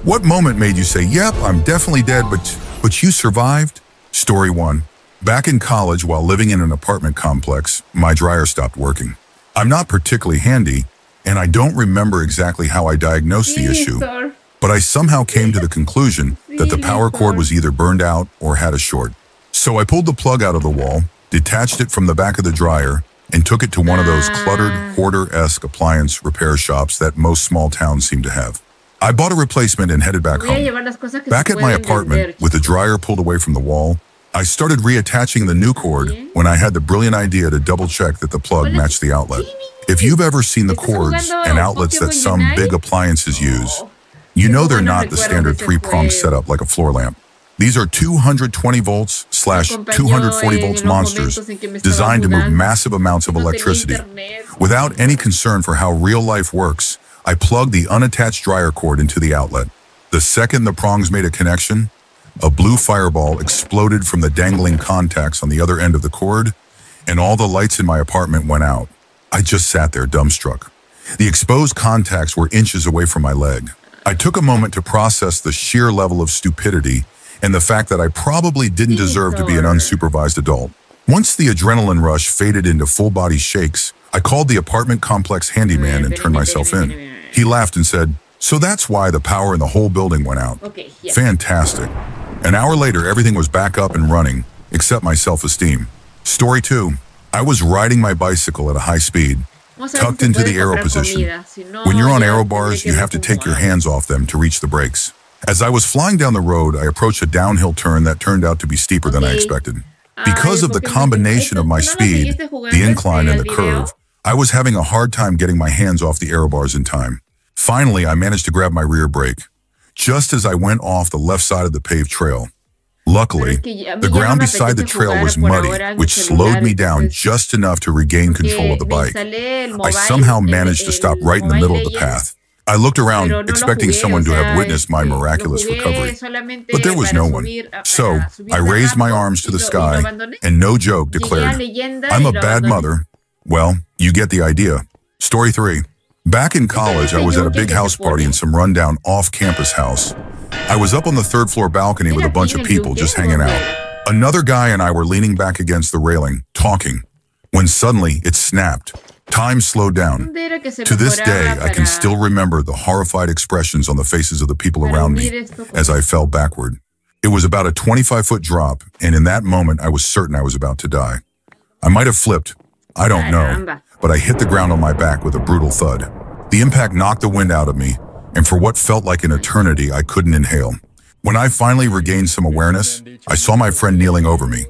What moment made you say, yep, I'm definitely dead, but you survived? Story 1. Back in college, while living in an apartment complex, my dryer stopped working. I'm not particularly handy, and I don't remember exactly how I diagnosed the issue, but I somehow came to the conclusion that the power cord was either burned out or had a short. So I pulled the plug out of the wall, detached it from the back of the dryer, and took it to one of those cluttered, hoarder-esque appliance repair shops that most small towns seem to have. I bought a replacement and headed back home. Back at my apartment, with the dryer pulled away from the wall, I started reattaching the new cord when I had the brilliant idea to double-check that the plug matched the outlet. If you've ever seen the cords and outlets that some big appliances use, you know they're not the standard 3-prong setup like a floor lamp. These are 220 volts / 240 volts monsters designed to move massive amounts of electricity. Without any concern for how real life works, I plugged the unattached dryer cord into the outlet. The second the prongs made a connection, a blue fireball exploded from the dangling contacts on the other end of the cord, and all the lights in my apartment went out. I just sat there dumbstruck. The exposed contacts were inches away from my leg. I took a moment to process the sheer level of stupidity and the fact that I probably didn't deserve to be an unsupervised adult. Once the adrenaline rush faded into full-body shakes, I called the apartment complex handyman and turned myself in. He laughed and said, "So that's why the power in the whole building went out." Fantastic. An hour later, everything was back up and running, except my self-esteem. Story 2. I was riding my bicycle at a high speed, tucked into the aero position. When you're on aero bars, you have to take your hands off them to reach the brakes. As I was flying down the road, I approached a downhill turn that turned out to be steeper than I expected. Because of the combination of my speed, the incline, and the curve, I was having a hard time getting my hands off the aero bars in time. Finally, I managed to grab my rear brake, just as I went off the left side of the paved trail. Luckily, the ground beside the trail was muddy, which slowed me down just enough to regain control of the bike. I somehow managed to stop right in the middle of the path. I looked around, expecting someone to have witnessed my miraculous recovery, but there was no one. So, I raised my arms to the sky, and no joke declared, "I'm a bad mother." Well, you get the idea. Story 3. Back in college, I was at a big house party in some rundown off-campus house. I was up on the 3rd floor balcony with a bunch of people just hanging out. Another guy and I were leaning back against the railing, talking, when suddenly it snapped. Time slowed down. To this day, I can still remember the horrified expressions on the faces of the people around me as I fell backward. It was about a 25-foot drop, and in that moment, I was certain I was about to die. I might have flipped, I don't know, but I hit the ground on my back with a brutal thud. The impact knocked the wind out of me, and for what felt like an eternity, I couldn't inhale. When I finally regained some awareness, I saw my friend kneeling over me.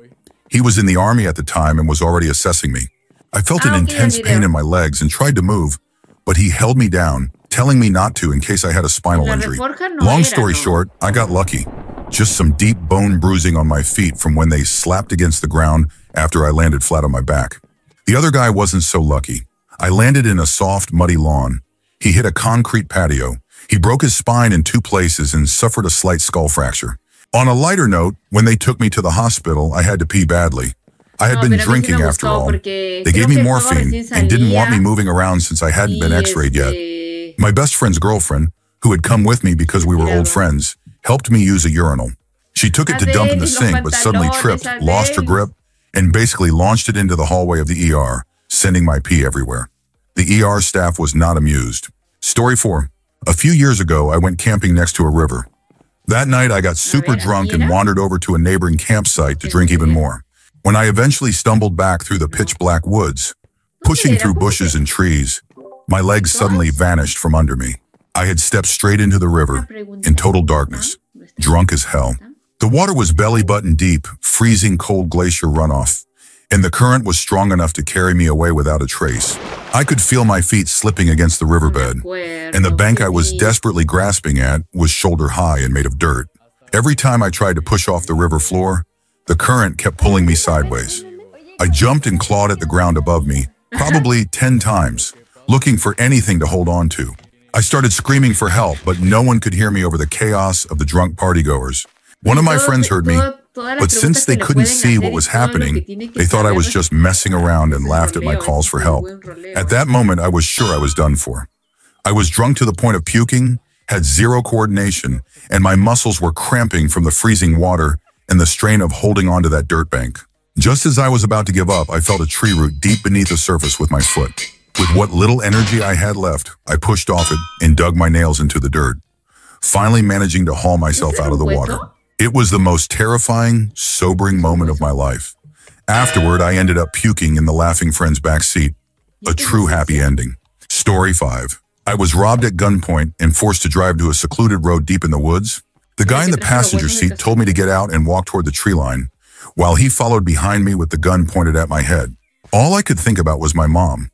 He was in the army at the time and was already assessing me. I felt an intense pain in my legs and tried to move, but he held me down, telling me not to in case I had a spinal injury. Long story short, I got lucky. Just some deep bone bruising on my feet from when they slapped against the ground after I landed flat on my back. The other guy wasn't so lucky. I landed in a soft, muddy lawn. He hit a concrete patio. He broke his spine in 2 places and suffered a slight skull fracture. On a lighter note, when they took me to the hospital, I had to pee badly. I had been drinking after all. They gave me morphine and didn't want me moving around since I hadn't been x-rayed yet. My best friend's girlfriend, who had come with me because we were old friends, helped me use a urinal. She took it to dump in the sink but suddenly tripped, lost her grip, and basically launched it into the hallway of the ER, sending my pee everywhere. The ER staff was not amused. Story 4. A few years ago, I went camping next to a river. That night, I got super drunk and wandered over to a neighboring campsite to drink even more. When I eventually stumbled back through the pitch-black woods, pushing through bushes and trees, my legs suddenly vanished from under me. I had stepped straight into the river, in total darkness, drunk as hell. The water was belly-button deep, freezing cold glacier runoff, and the current was strong enough to carry me away without a trace. I could feel my feet slipping against the riverbed, and the bank I was desperately grasping at was shoulder-high and made of dirt. Every time I tried to push off the river floor, the current kept pulling me sideways. I jumped and clawed at the ground above me, probably 10 times, looking for anything to hold on to. I started screaming for help, but no one could hear me over the chaos of the drunk partygoers. One of my friends heard me, but since they couldn't see what was happening, they thought I was just messing around and laughed at my calls for help. At that moment, I was sure I was done for. I was drunk to the point of puking, had zero coordination, and my muscles were cramping from the freezing water and the strain of holding onto that dirt bank. Just as I was about to give up, I felt a tree root deep beneath the surface with my foot. With what little energy I had left, I pushed off it and dug my nails into the dirt, finally managing to haul myself out of the water. It was the most terrifying, sobering moment of my life. Afterward, I ended up puking in the laughing friend's back seat. A true happy ending. Story 5. I was robbed at gunpoint and forced to drive to a secluded road deep in the woods. The guy in the passenger seat told me to get out and walk toward the tree line, while he followed behind me with the gun pointed at my head. All I could think about was my mom.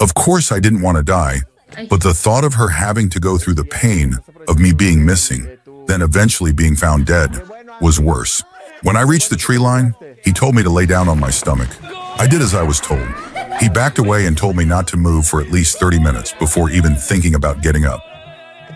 Of course, I didn't want to die, but the thought of her having to go through the pain of me being missing, then eventually being found dead, was worse. When I reached the tree line, he told me to lay down on my stomach. I did as I was told. He backed away and told me not to move for at least 30 minutes before even thinking about getting up.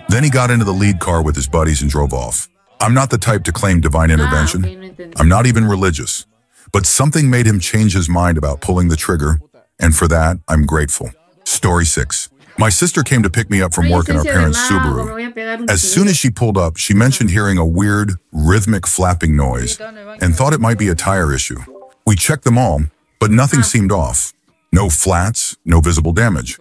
Then he got into the lead car with his buddies and drove off. I'm not the type to claim divine intervention. I'm not even religious. But something made him change his mind about pulling the trigger, and for that, I'm grateful. Story 6. My sister came to pick me up from work in our parents' Subaru. As soon as she pulled up, she mentioned hearing a weird, rhythmic flapping noise and thought it might be a tire issue. We checked them all, but nothing seemed off. No flats, no visible damage.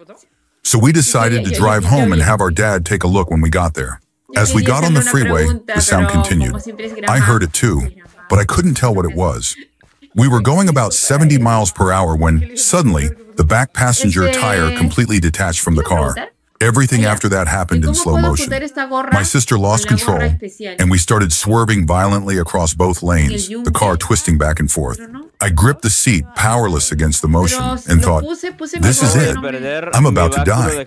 So we decided to drive home and have our dad take a look when we got there. As we got on the freeway, the sound continued. I heard it too, but I couldn't tell what it was. We were going about 70 miles per hour when, suddenly, the back passenger tire completely detached from the car. Everything after that happened in slow motion. My sister lost control, and we started swerving violently across both lanes, the car twisting back and forth. I gripped the seat, powerless against the motion, and thought, this is it. I'm about to die.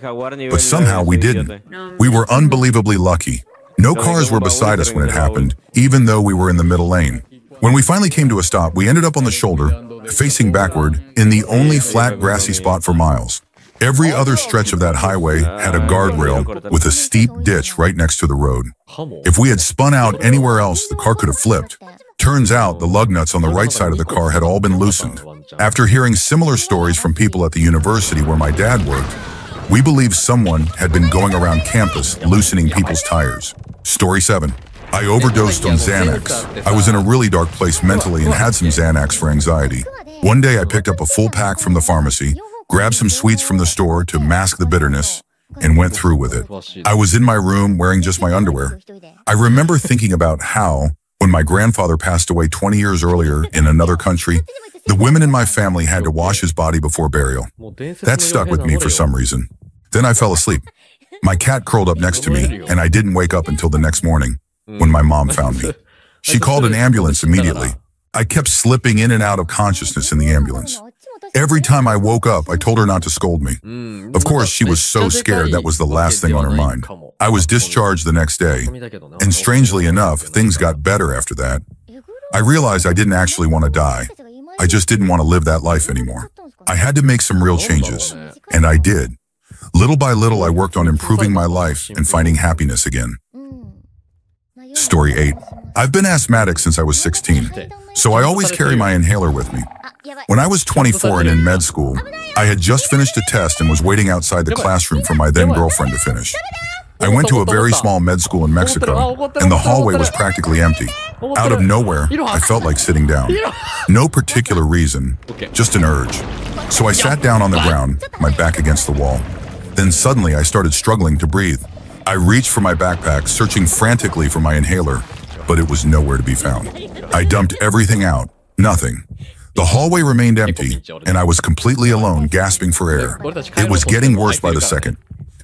But somehow we didn't. We were unbelievably lucky. No cars were beside us when it happened, even though we were in the middle lane. When we finally came to a stop, we ended up on the shoulder, facing backward, in the only flat, grassy spot for miles. Every other stretch of that highway had a guardrail with a steep ditch right next to the road. If we had spun out anywhere else, the car could have flipped. Turns out the lug nuts on the right side of the car had all been loosened. After hearing similar stories from people at the university where my dad worked, we believe someone had been going around campus loosening people's tires. Story 7. I overdosed on Xanax. I was in a really dark place mentally and had some Xanax for anxiety. One day I picked up a full pack from the pharmacy, grabbed some sweets from the store to mask the bitterness, and went through with it. I was in my room wearing just my underwear. I remember thinking about how, when my grandfather passed away 20 years earlier in another country, the women in my family had to wash his body before burial. That stuck with me for some reason. Then I fell asleep. My cat curled up next to me, and I didn't wake up until the next morning, when my mom found me. She called an ambulance immediately. I kept slipping in and out of consciousness in the ambulance. Every time I woke up, I told her not to scold me. Of course, she was so scared that was the last thing on her mind. I was discharged the next day, and strangely enough, things got better after that. I realized I didn't actually want to die. I just didn't want to live that life anymore. I had to make some real changes, and I did. Little by little, I worked on improving my life and finding happiness again. Story 8. I've been asthmatic since I was 16, so I always carry my inhaler with me. When I was 24 and in med school, I had just finished a test and was waiting outside the classroom for my then-girlfriend to finish. I went to a very small med school in Mexico, and the hallway was practically empty. Out of nowhere, I felt like sitting down. No particular reason, just an urge. So I sat down on the ground, my back against the wall. Then suddenly I started struggling to breathe. I reached for my backpack, searching frantically for my inhaler, but it was nowhere to be found. I dumped everything out. Nothing. The hallway remained empty, and I was completely alone, gasping for air. It was getting worse by the second.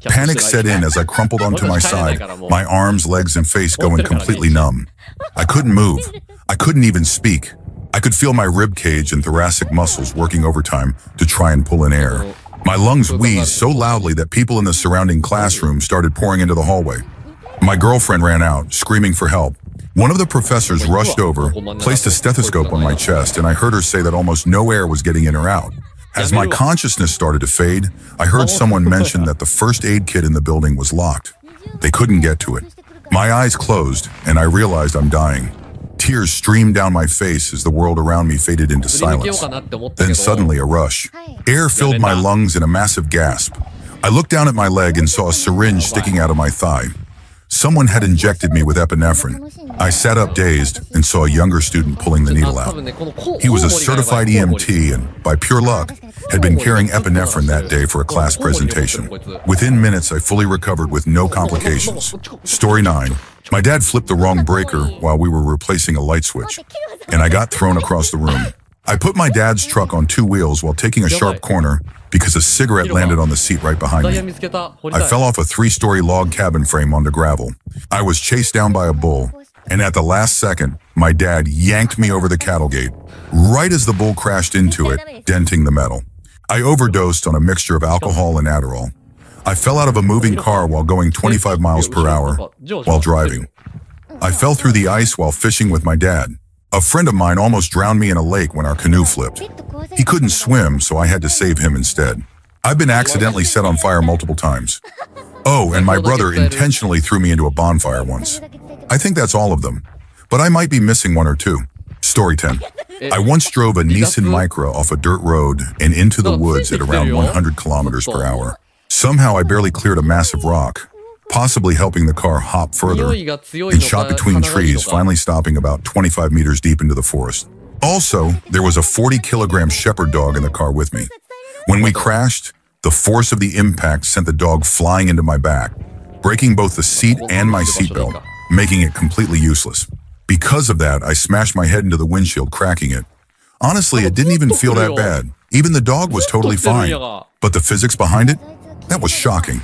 Panic set in as I crumpled onto my side, my arms, legs, and face going completely numb. I couldn't move. I couldn't even speak. I could feel my rib cage and thoracic muscles working overtime to try and pull in air. My lungs wheezed so loudly that people in the surrounding classroom started pouring into the hallway. My girlfriend ran out, screaming for help. One of the professors rushed over, placed a stethoscope on my chest, and I heard her say that almost no air was getting in or out. As my consciousness started to fade, I heard someone mention that the first aid kit in the building was locked. They couldn't get to it. My eyes closed, and I realized I'm dying. Tears streamed down my face as the world around me faded into silence. Then suddenly a rush. Air filled my lungs in a massive gasp. I looked down at my leg and saw a syringe sticking out of my thigh. Someone had injected me with epinephrine. I sat up dazed and saw a younger student pulling the needle out. He was a certified EMT and, by pure luck, had been carrying epinephrine that day for a class presentation. Within minutes, I fully recovered with no complications. Story 9. My dad flipped the wrong breaker while we were replacing a light switch, and I got thrown across the room. I put my dad's truck on 2 wheels while taking a sharp corner because a cigarette landed on the seat right behind me. I fell off a 3-story log cabin frame onto gravel. I was chased down by a bull, and at the last second, my dad yanked me over the cattle gate, right as the bull crashed into it, denting the metal. I overdosed on a mixture of alcohol and Adderall. I fell out of a moving car while going 25 miles per hour while driving. I fell through the ice while fishing with my dad. A friend of mine almost drowned me in a lake when our canoe flipped. He couldn't swim, so I had to save him instead. I've been accidentally set on fire multiple times. Oh, and my brother intentionally threw me into a bonfire once. I think that's all of them, but I might be missing 1 or 2. Story 10. I once drove a Nissan Micra off a dirt road and into the woods at around 100 kilometers per hour. Somehow I barely cleared a massive rock, possibly helping the car hop further, and shot between trees, finally stopping about 25 meters deep into the forest. Also, there was a 40-kilogram shepherd dog in the car with me. When we crashed, the force of the impact sent the dog flying into my back, breaking both the seat and my seatbelt, making it completely useless. Because of that, I smashed my head into the windshield, cracking it. Honestly, it didn't even feel that bad. Even the dog was totally fine. But the physics behind it? That was shocking.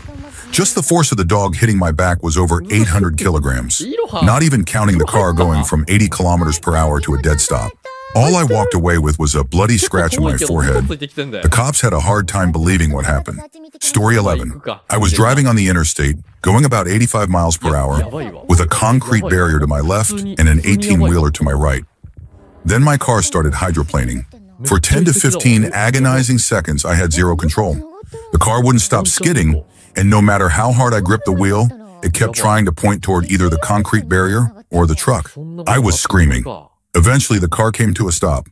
Just the force of the dog hitting my back was over 800 kilograms, not even counting the car going from 80 kilometers per hour to a dead stop. All I walked away with was a bloody scratch on my forehead. The cops had a hard time believing what happened. Story 11. I was driving on the interstate, going about 85 miles per hour, with a concrete barrier to my left and an 18-wheeler to my right. Then my car started hydroplaning. For 10 to 15 agonizing seconds, I had zero control. The car wouldn't stop skidding, and no matter how hard I gripped the wheel, it kept trying to point toward either the concrete barrier or the truck. I was screaming. Eventually, the car came to a stop,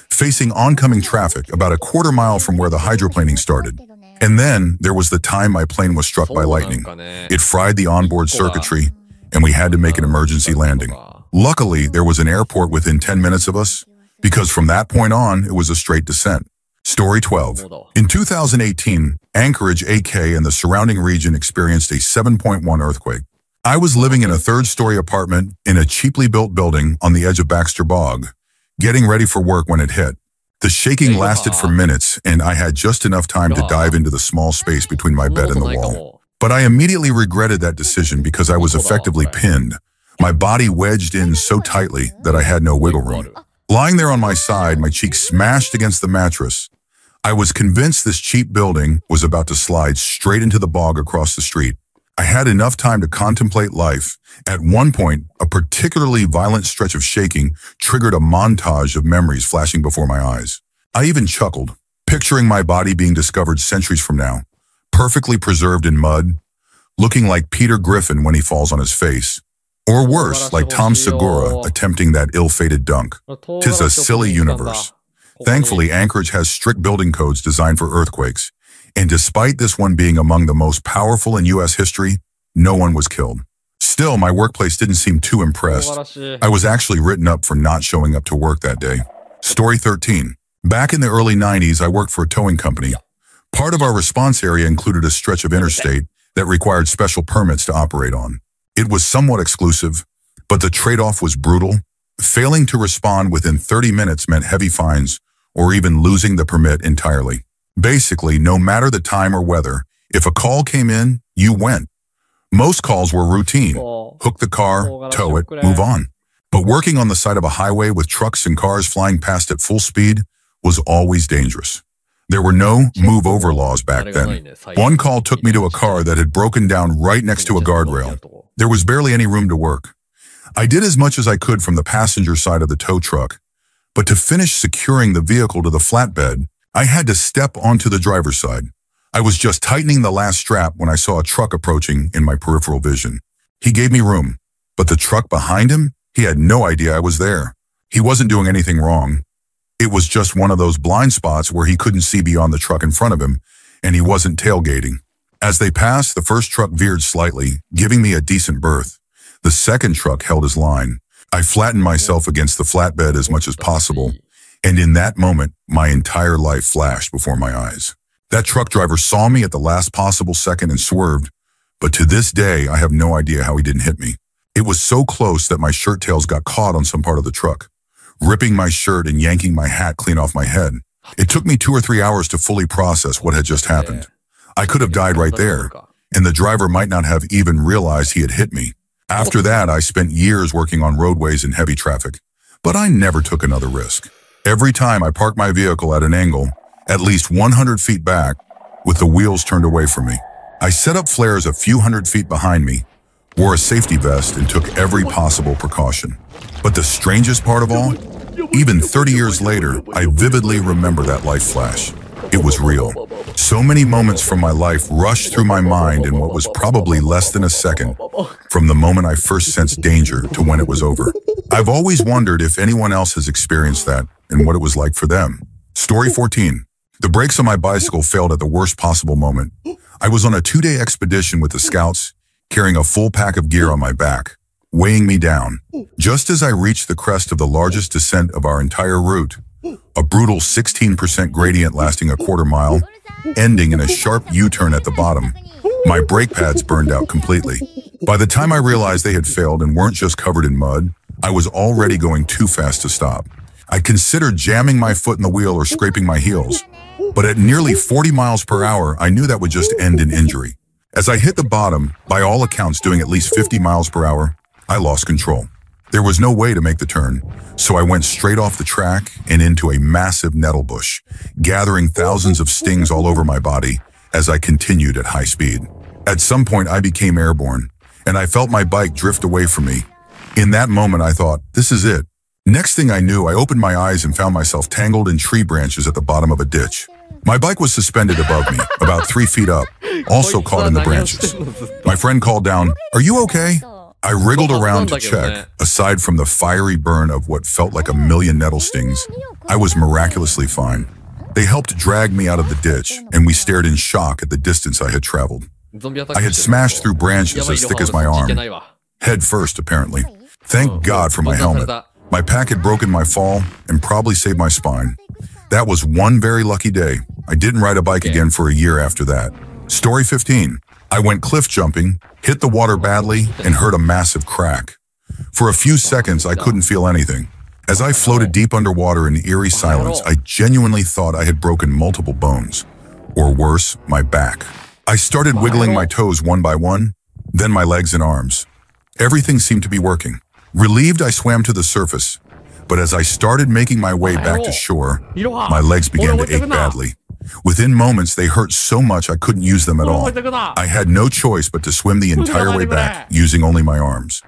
facing oncoming traffic about a quarter mile from where the hydroplaning started. And then there was the time my plane was struck by lightning. It fried the onboard circuitry, and we had to make an emergency landing. Luckily, there was an airport within 10 minutes of us, because from that point on, it was a straight descent. Story 12. In 2018, Anchorage, AK, and the surrounding region experienced a 7.1 earthquake. I was living in a 3rd-story apartment in a cheaply built building on the edge of Baxter Bog, getting ready for work when it hit. The shaking lasted for minutes, and I had just enough time to dive into the small space between my bed and the wall. But I immediately regretted that decision because I was effectively pinned, my body wedged in so tightly that I had no wiggle room. Lying there on my side, my cheek smashed against the mattress, I was convinced this cheap building was about to slide straight into the bog across the street. I had enough time to contemplate life. At one point, a particularly violent stretch of shaking triggered a montage of memories flashing before my eyes. I even chuckled, picturing my body being discovered centuries from now, perfectly preserved in mud, looking like Peter Griffin when he falls on his face. Or worse, like Tom Segura attempting that ill-fated dunk. 'Tis a silly universe. Thankfully, Anchorage has strict building codes designed for earthquakes, and despite this one being among the most powerful in U.S. history, no one was killed. Still, my workplace didn't seem too impressed. I was actually written up for not showing up to work that day. Story 13. Back in the early 90s, I worked for a towing company. Part of our response area included a stretch of interstate that required special permits to operate on. It was somewhat exclusive, but the trade-off was brutal. Failing to respond within 30 minutes meant heavy fines or even losing the permit entirely. Basically, no matter the time or weather, if a call came in, you went. Most calls were routine. Hook the car, tow it, move on. But working on the side of a highway with trucks and cars flying past at full speed was always dangerous. There were no move-over laws back then. One call took me to a car that had broken down right next to a guardrail. There was barely any room to work. I did as much as I could from the passenger side of the tow truck, but to finish securing the vehicle to the flatbed, I had to step onto the driver's side. I was just tightening the last strap when I saw a truck approaching in my peripheral vision. He gave me room, but the truck behind him, he had no idea I was there. He wasn't doing anything wrong. It was just one of those blind spots where he couldn't see beyond the truck in front of him, and he wasn't tailgating. As they passed, the first truck veered slightly, giving me a decent berth. The second truck held his line. I flattened myself against the flatbed as much as possible, and in that moment, my entire life flashed before my eyes. That truck driver saw me at the last possible second and swerved, but to this day, I have no idea how he didn't hit me. It was so close that my shirt tails got caught on some part of the truck, ripping my shirt and yanking my hat clean off my head. It took me 2 or 3 hours to fully process what had just happened. I could have died right there, and the driver might not have even realized he had hit me. After that, I spent years working on roadways in heavy traffic, but I never took another risk. Every time I parked my vehicle at an angle, at least 100 feet back, with the wheels turned away from me. I set up flares a few hundred feet behind me, wore a safety vest, and took every possible precaution. But the strangest part of all, even 30 years later, I vividly remember that life flash. It was real. So many moments from my life rushed through my mind in what was probably less than a second, from the moment I first sensed danger to when it was over. I've always wondered if anyone else has experienced that and what it was like for them. Story 14. The brakes on my bicycle failed at the worst possible moment. I was on a 2-day expedition with the Scouts, carrying a full pack of gear on my back, weighing me down. Just as I reached the crest of the largest descent of our entire route, a brutal 16% gradient lasting a quarter mile, ending in a sharp U-turn at the bottom, my brake pads burned out completely. By the time I realized they had failed and weren't just covered in mud, I was already going too fast to stop. I considered jamming my foot in the wheel or scraping my heels, but at nearly 40 miles per hour, I knew that would just end in injury. As I hit the bottom, by all accounts doing at least 50 miles per hour, I lost control. There was no way to make the turn, so I went straight off the track and into a massive nettle bush, gathering thousands of stings all over my body as I continued at high speed. At some point, I became airborne, and I felt my bike drift away from me. In that moment, I thought, this is it. Next thing I knew, I opened my eyes and found myself tangled in tree branches at the bottom of a ditch. My bike was suspended above me, about 3 feet up, also caught in the branches. My friend called down, "Are you okay?" I wriggled around to check. Aside from the fiery burn of what felt like a million nettle stings, I was miraculously fine. They helped drag me out of the ditch, and we stared in shock at the distance I had traveled. I had smashed through branches as thick as my arm, head first apparently. Thank God for my helmet. My pack had broken my fall and probably saved my spine. That was one very lucky day. I didn't ride a bike again for a year after that. Story 15. I went cliff jumping, hit the water badly, and heard a massive crack. For a few seconds, I couldn't feel anything. As I floated deep underwater in eerie silence, I genuinely thought I had broken multiple bones. Or worse, my back. I started wiggling my toes one by one, then my legs and arms. Everything seemed to be working. Relieved, I swam to the surface. But as I started making my way back to shore, my legs began to ache badly. Within moments, they hurt so much I couldn't use them at all. I had no choice but to swim the entire way back, using only my arms.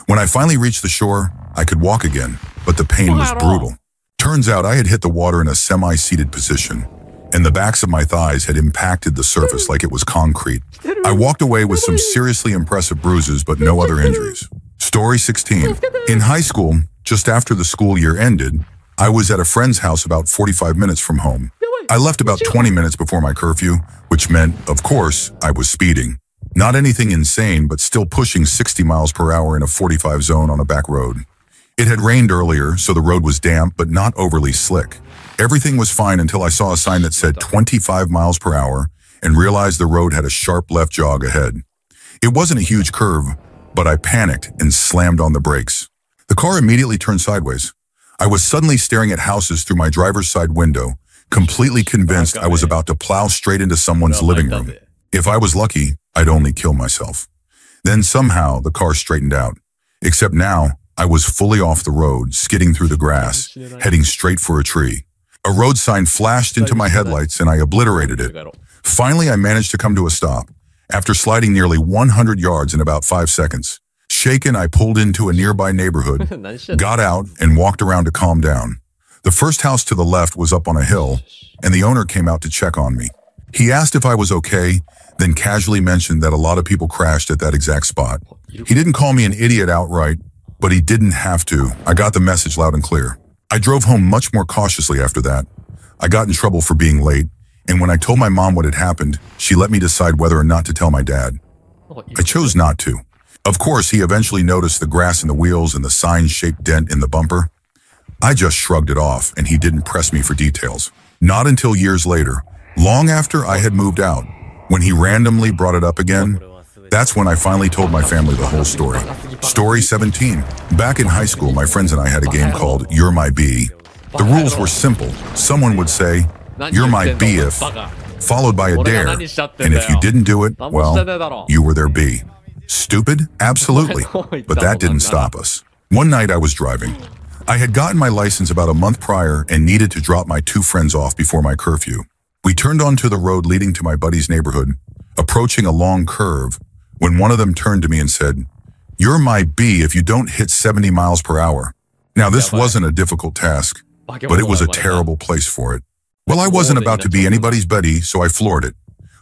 When I finally reached the shore, I could walk again, but the pain was brutal. Turns out I had hit the water in a semi-seated position, and the backs of my thighs had impacted the surface like it was concrete. I walked away with some seriously impressive bruises, but no other injuries. Story 16. In high school, just after the school year ended, I was at a friend's house about 45 minutes from home. I left about 20 minutes before my curfew, which meant, of course, I was speeding. Not anything insane, but still pushing 60 miles per hour in a 45 zone on a back road. It had rained earlier, so the road was damp, but not overly slick. Everything was fine until I saw a sign that said 25 miles per hour and realized the road had a sharp left jog ahead. It wasn't a huge curve, but I panicked and slammed on the brakes. The car immediately turned sideways. I was suddenly staring at houses through my driver's side window, completely convinced I was about to plow straight into someone's living room. If I was lucky, I'd only kill myself. Then somehow the car straightened out. Except now, I was fully off the road, skidding through the grass, heading straight for a tree. A road sign flashed into my headlights and I obliterated it. Finally, I managed to come to a stop, after sliding nearly 100 yards in about 5 seconds. Shaken, I pulled into a nearby neighborhood, got out, and walked around to calm down. The first house to the left was up on a hill, and the owner came out to check on me. He asked if I was okay, then casually mentioned that a lot of people crashed at that exact spot. He didn't call me an idiot outright, but he didn't have to. I got the message loud and clear. I drove home much more cautiously after that. I got in trouble for being late, And when I told my mom what had happened, she let me decide whether or not to tell my dad. I chose not to. Of course, he eventually noticed the grass in the wheels and the sign-shaped dent in the bumper. I just shrugged it off, and he didn't press me for details. Not until years later, long after I had moved out, when he randomly brought it up again, that's when I finally told my family the whole story. Story 17. Back in high school, my friends and I had a game called You're My B. The rules were simple. Someone would say, "You're my B if," followed by a dare, and if you didn't do it, well, you were their B. Stupid? Absolutely. But that didn't stop us. One night I was driving. I had gotten my license about a month prior and needed to drop my two friends off before my curfew. We turned onto the road leading to my buddy's neighborhood, approaching a long curve, when one of them turned to me and said, "You're my B if you don't hit 70 miles per hour." Now, this wasn't a difficult task, but it was a terrible place for it. Well, I wasn't about to be anybody's buddy, so I floored it.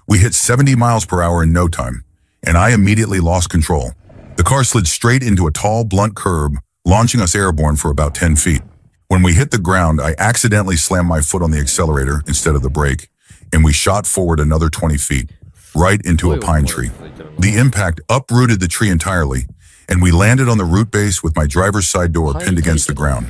We hit 70 miles per hour in no time, and I immediately lost control. The car slid straight into a tall, blunt curb, launching us airborne for about 10 feet. When we hit the ground, I accidentally slammed my foot on the accelerator instead of the brake, and we shot forward another 20 feet, right into a pine tree. The impact uprooted the tree entirely, and we landed on the root base with my driver's side door pinned against the ground.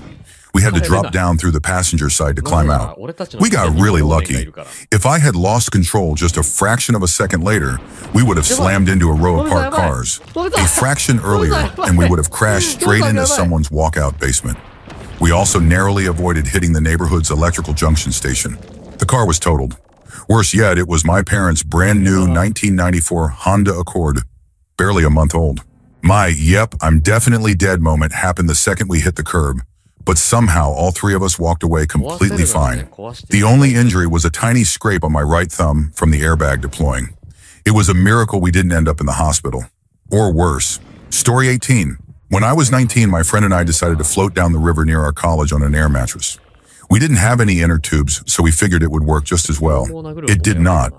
We had to drop down through the passenger side to climb out. We got really lucky. If I had lost control just a fraction of a second later, we would have slammed into a row of parked cars. A fraction earlier, and we would have crashed straight into someone's walkout basement. We also narrowly avoided hitting the neighborhood's electrical junction station. The car was totaled. Worse yet, it was my parents' brand new 1994 Honda Accord, barely a month old. My, "Yep, I'm definitely dead" moment happened the second we hit the curb. But somehow, all three of us walked away completely fine. The only injury was a tiny scrape on my right thumb from the airbag deploying. It was a miracle we didn't end up in the hospital. Or worse. Story 18. When I was 19, my friend and I decided to float down the river near our college on an air mattress. We didn't have any inner tubes, so we figured it would work just as well. It did not.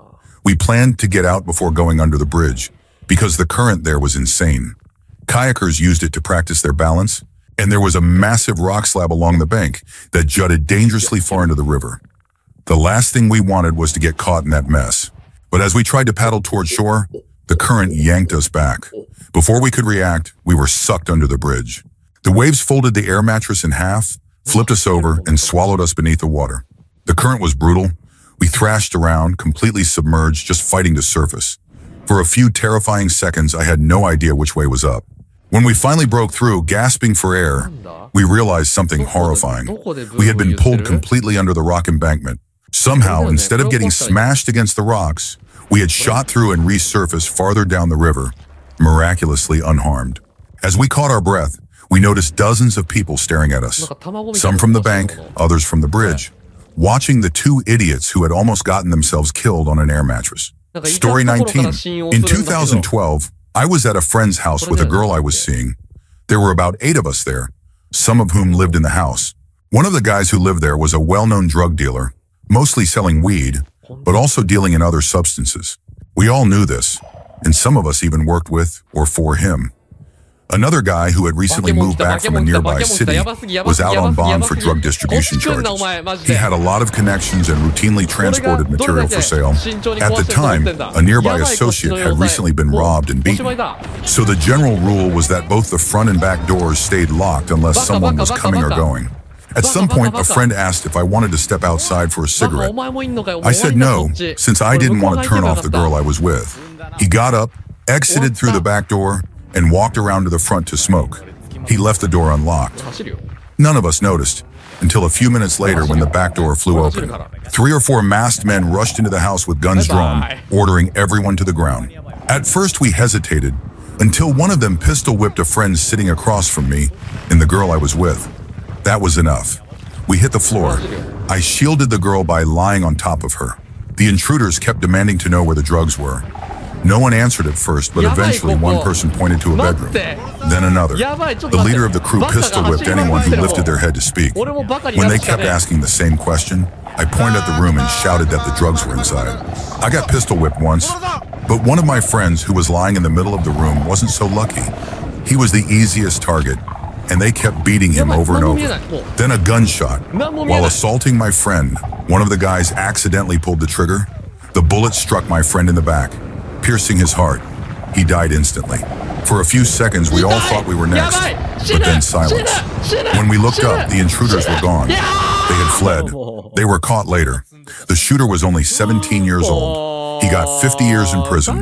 We planned to get out before going under the bridge, because the current there was insane. Kayakers used it to practice their balance, and there was a massive rock slab along the bank that jutted dangerously far into the river. The last thing we wanted was to get caught in that mess. But as we tried to paddle toward shore, the current yanked us back. Before we could react, we were sucked under the bridge. The waves folded the air mattress in half, flipped us over, and swallowed us beneath the water. The current was brutal. We thrashed around, completely submerged, just fighting to surface. For a few terrifying seconds, I had no idea which way was up. When we finally broke through, gasping for air, we realized something horrifying. We had been pulled completely under the rock embankment. Somehow, instead of getting smashed against the rocks, we had shot through and resurfaced farther down the river, miraculously unharmed. As we caught our breath, we noticed dozens of people staring at us, some from the bank, others from the bridge, watching the two idiots who had almost gotten themselves killed on an air mattress. Story 19. In 2012, I was at a friend's house with a girl I was seeing. There were about 8 of us there, some of whom lived in the house. One of the guys who lived there was a well-known drug dealer, mostly selling weed, but also dealing in other substances. We all knew this, and some of us even worked with or for him. Another guy who had recently moved back from a nearby city was out on bond for drug distribution charges. He had a lot of connections and routinely transported material for sale. At the time, a nearby associate had recently been robbed and beaten. So the general rule was that both the front and back doors stayed locked unless someone was coming or going. At some point, a friend asked if I wanted to step outside for a cigarette. I said no, since I didn't want to turn off the girl I was with. He got up, exited through the back door, and walked around to the front to smoke. He left the door unlocked. None of us noticed, until a few minutes later when the back door flew open. 3 or 4 masked men rushed into the house with guns drawn, ordering everyone to the ground. At first we hesitated, until one of them pistol whipped a friend sitting across from me and the girl I was with. That was enough. We hit the floor. I shielded the girl by lying on top of her. The intruders kept demanding to know where the drugs were. No one answered at first, but eventually one person pointed to a bedroom, then another. The leader of the crew pistol whipped anyone who lifted their head to speak. When they kept asking the same question, I pointed at the room and shouted that the drugs were inside. I got pistol whipped once, but one of my friends who was lying in the middle of the room wasn't so lucky. He was the easiest target, and they kept beating him over and over. Then a gunshot. While assaulting my friend, one of the guys accidentally pulled the trigger. The bullet struck my friend in the back, piercing his heart. He died instantly. For a few seconds, we all thought we were next, but then silence. When we looked up, the intruders were gone. They had fled. They were caught later. The shooter was only 17 years old. He got 50 years in prison.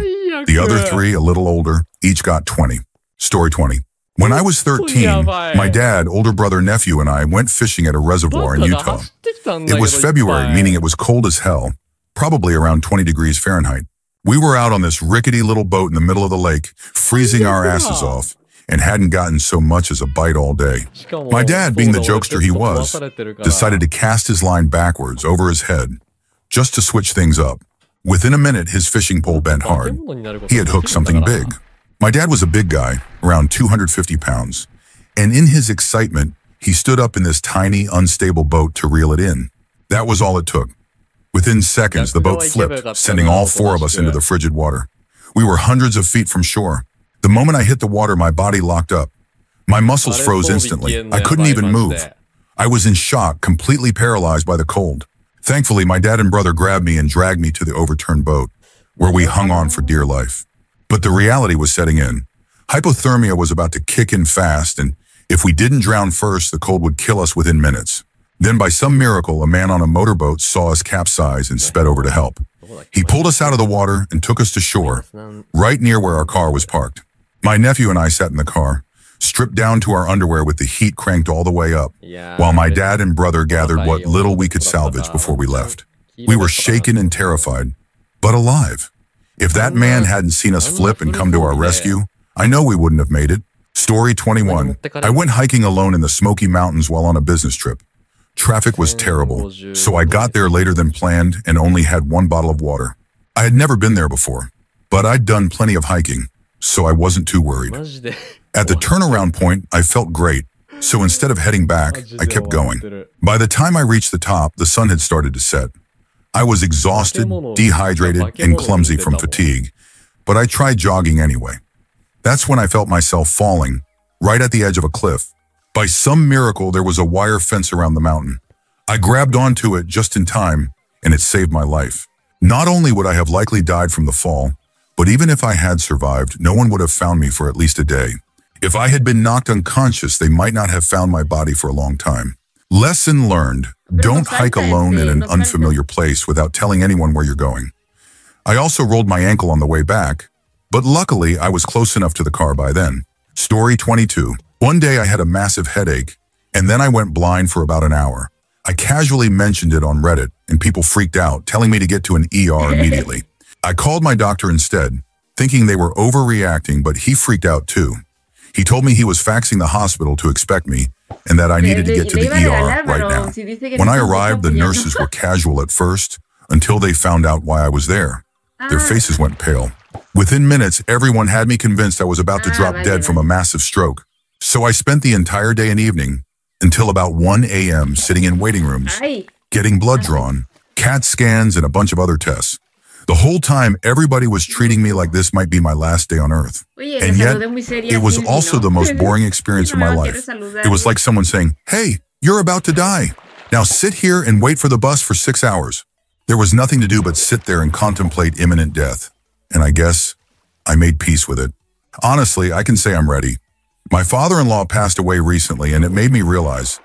The other 3, a little older, each got 20. Story 20. When I was 13, my dad, older brother, nephew, and I went fishing at a reservoir in Utah. It was February, meaning it was cold as hell, probably around 20 degrees Fahrenheit. We were out on this rickety little boat in the middle of the lake, freezing our asses off, and hadn't gotten so much as a bite all day. My dad, being the jokester he was, decided to cast his line backwards over his head, just to switch things up. Within a minute, his fishing pole bent hard. He had hooked something big. My dad was a big guy, around 250 pounds, and in his excitement, he stood up in this tiny, unstable boat to reel it in. That was all it took. Within seconds, the boat flipped, sending all 4 of us into the frigid water. We were hundreds of feet from shore. The moment I hit the water, my body locked up. My muscles froze instantly. I couldn't even move. I was in shock, completely paralyzed by the cold. Thankfully, my dad and brother grabbed me and dragged me to the overturned boat, where we hung on for dear life. But the reality was setting in. Hypothermia was about to kick in fast, and if we didn't drown first, the cold would kill us within minutes. Then, by some miracle, a man on a motorboat saw us capsize and sped over to help. He pulled us out of the water and took us to shore, right near where our car was parked. My nephew and I sat in the car, stripped down to our underwear with the heat cranked all the way up, while my dad and brother gathered what little we could salvage before we left. We were shaken and terrified, but alive. If that man hadn't seen us flip and come to our rescue, I know we wouldn't have made it. Story 21. I went hiking alone in the Smoky Mountains while on a business trip. Traffic was terrible, so I got there later than planned and only had 1 bottle of water. I had never been there before, but I'd done plenty of hiking, so I wasn't too worried. At the turnaround point, I felt great, so instead of heading back, I kept going. By the time I reached the top, the sun had started to set. I was exhausted, dehydrated, and clumsy from fatigue, but I tried jogging anyway. That's when I felt myself falling, right at the edge of a cliff. By some miracle, there was a wire fence around the mountain. I grabbed onto it just in time, and it saved my life. Not only would I have likely died from the fall, but even if I had survived, no one would have found me for at least a day. If I had been knocked unconscious, they might not have found my body for a long time. Lesson learned: don't hike alone in an unfamiliar place without telling anyone where you're going. I also rolled my ankle on the way back, but luckily I was close enough to the car by then. Story 22. One day I had a massive headache, and then I went blind for about an hour. I casually mentioned it on Reddit, and people freaked out, telling me to get to an ER immediately. I called my doctor instead, thinking they were overreacting, but he freaked out too. He told me he was faxing the hospital to expect me, and that I needed to get to the ER right now. When I arrived, the nurses were casual at first, until they found out why I was there. Their faces went pale. Within minutes, everyone had me convinced I was about to drop dead from a massive stroke. So I spent the entire day and evening, until about 1 a.m. sitting in waiting rooms, getting blood drawn, CAT scans, and a bunch of other tests. The whole time, everybody was treating me like this might be my last day on earth. And yet, it was also the most boring experience of my life. It was like someone saying, "Hey, you're about to die. Now sit here and wait for the bus for 6 hours." There was nothing to do but sit there and contemplate imminent death. And I guess I made peace with it. Honestly, I can say I'm ready. My father-in-law passed away recently, and it made me realize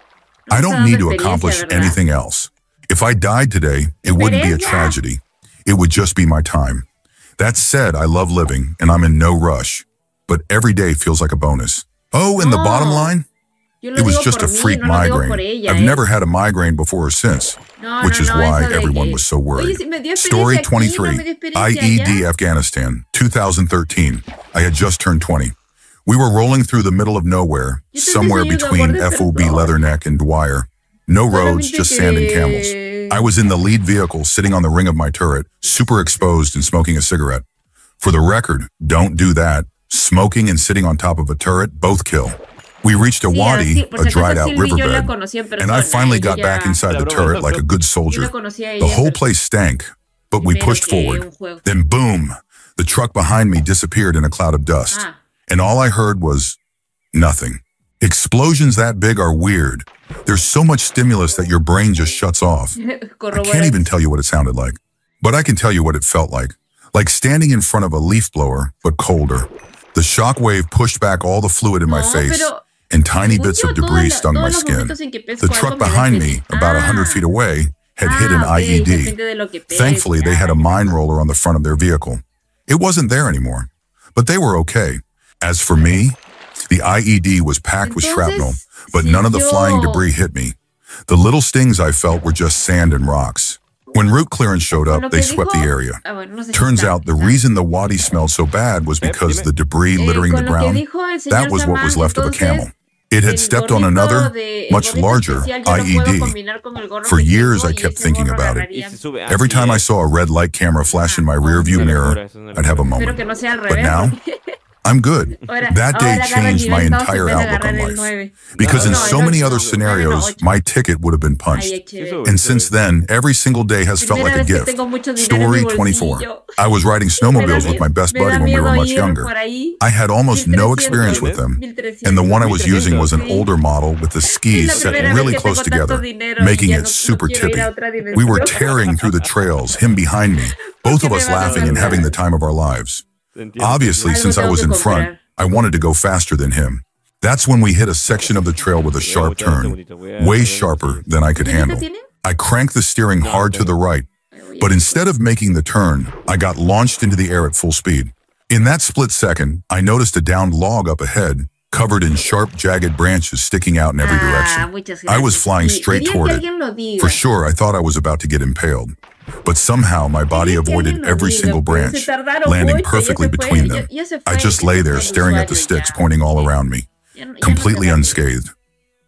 I don't need to accomplish anything else. If I died today, it wouldn't be a tragedy. It would just be my time. That said, I love living, and I'm in no rush. But every day feels like a bonus. Oh, and the bottom line? It was just a freak migraine. I've never had a migraine before or since, which is why everyone was so worried. Story 23. IED Afghanistan, 2013. I had just turned 20. We were rolling through the middle of nowhere, somewhere between FOB Leatherneck and Dwyer. No roads, just sand and camels. I was in the lead vehicle, sitting on the ring of my turret, super exposed and smoking a cigarette. For the record, don't do that. Smoking and sitting on top of a turret both kill. We reached a wadi, a dried-out riverbed, and I finally got back inside the turret like a good soldier. The whole place stank, but we pushed forward. Then boom, the truck behind me disappeared in a cloud of dust. And all I heard was nothing. Explosions that big are weird. There's so much stimulus that your brain just shuts off. I can't even tell you what it sounded like, but I can tell you what it felt like standing in front of a leaf blower, but colder. The shock wave pushed back all the fluid in my face, and tiny bits of debris stung my skin. The truck behind me, about 100 feet away, had hit an IED. Thankfully, they had a mine roller on the front of their vehicle. It wasn't there anymore, but they were okay. As for me, the IED was packed with shrapnel, but none of the flying debris hit me. The little stings I felt were just sand and rocks. When root clearance showed up, they swept the area. Turns out the reason the wadi smelled so bad was because the debris littering the ground, that was what was left of a camel. It had stepped on another, much larger IED. For years, I kept thinking about it. Every time I saw a red light camera flash in my rearview mirror, I'd have a moment. But now, I'm good. That day changed my entire outlook on life. Because in so many other scenarios, my ticket would have been punched. And since then, every single day has felt like a gift. Story 24. I was riding snowmobiles with my best buddy when we were much younger. I had almost no experience with them, and the one I was using was an older model with the skis set really close together, making it super tippy. We were tearing through the trails, him behind me, both of us laughing and having the time of our lives. Obviously, since I was in front, I wanted to go faster than him. That's when we hit a section of the trail with a sharp turn, way sharper than I could handle. I cranked the steering hard to the right, but instead of making the turn, I got launched into the air at full speed. In that split second, I noticed a downed log up ahead, covered in sharp, jagged branches sticking out in every direction. I was flying straight toward it. For sure, I thought I was about to get impaled. But somehow my body avoided every single branch, landing perfectly between them. I just lay there staring at the sticks pointing all around me, completely unscathed.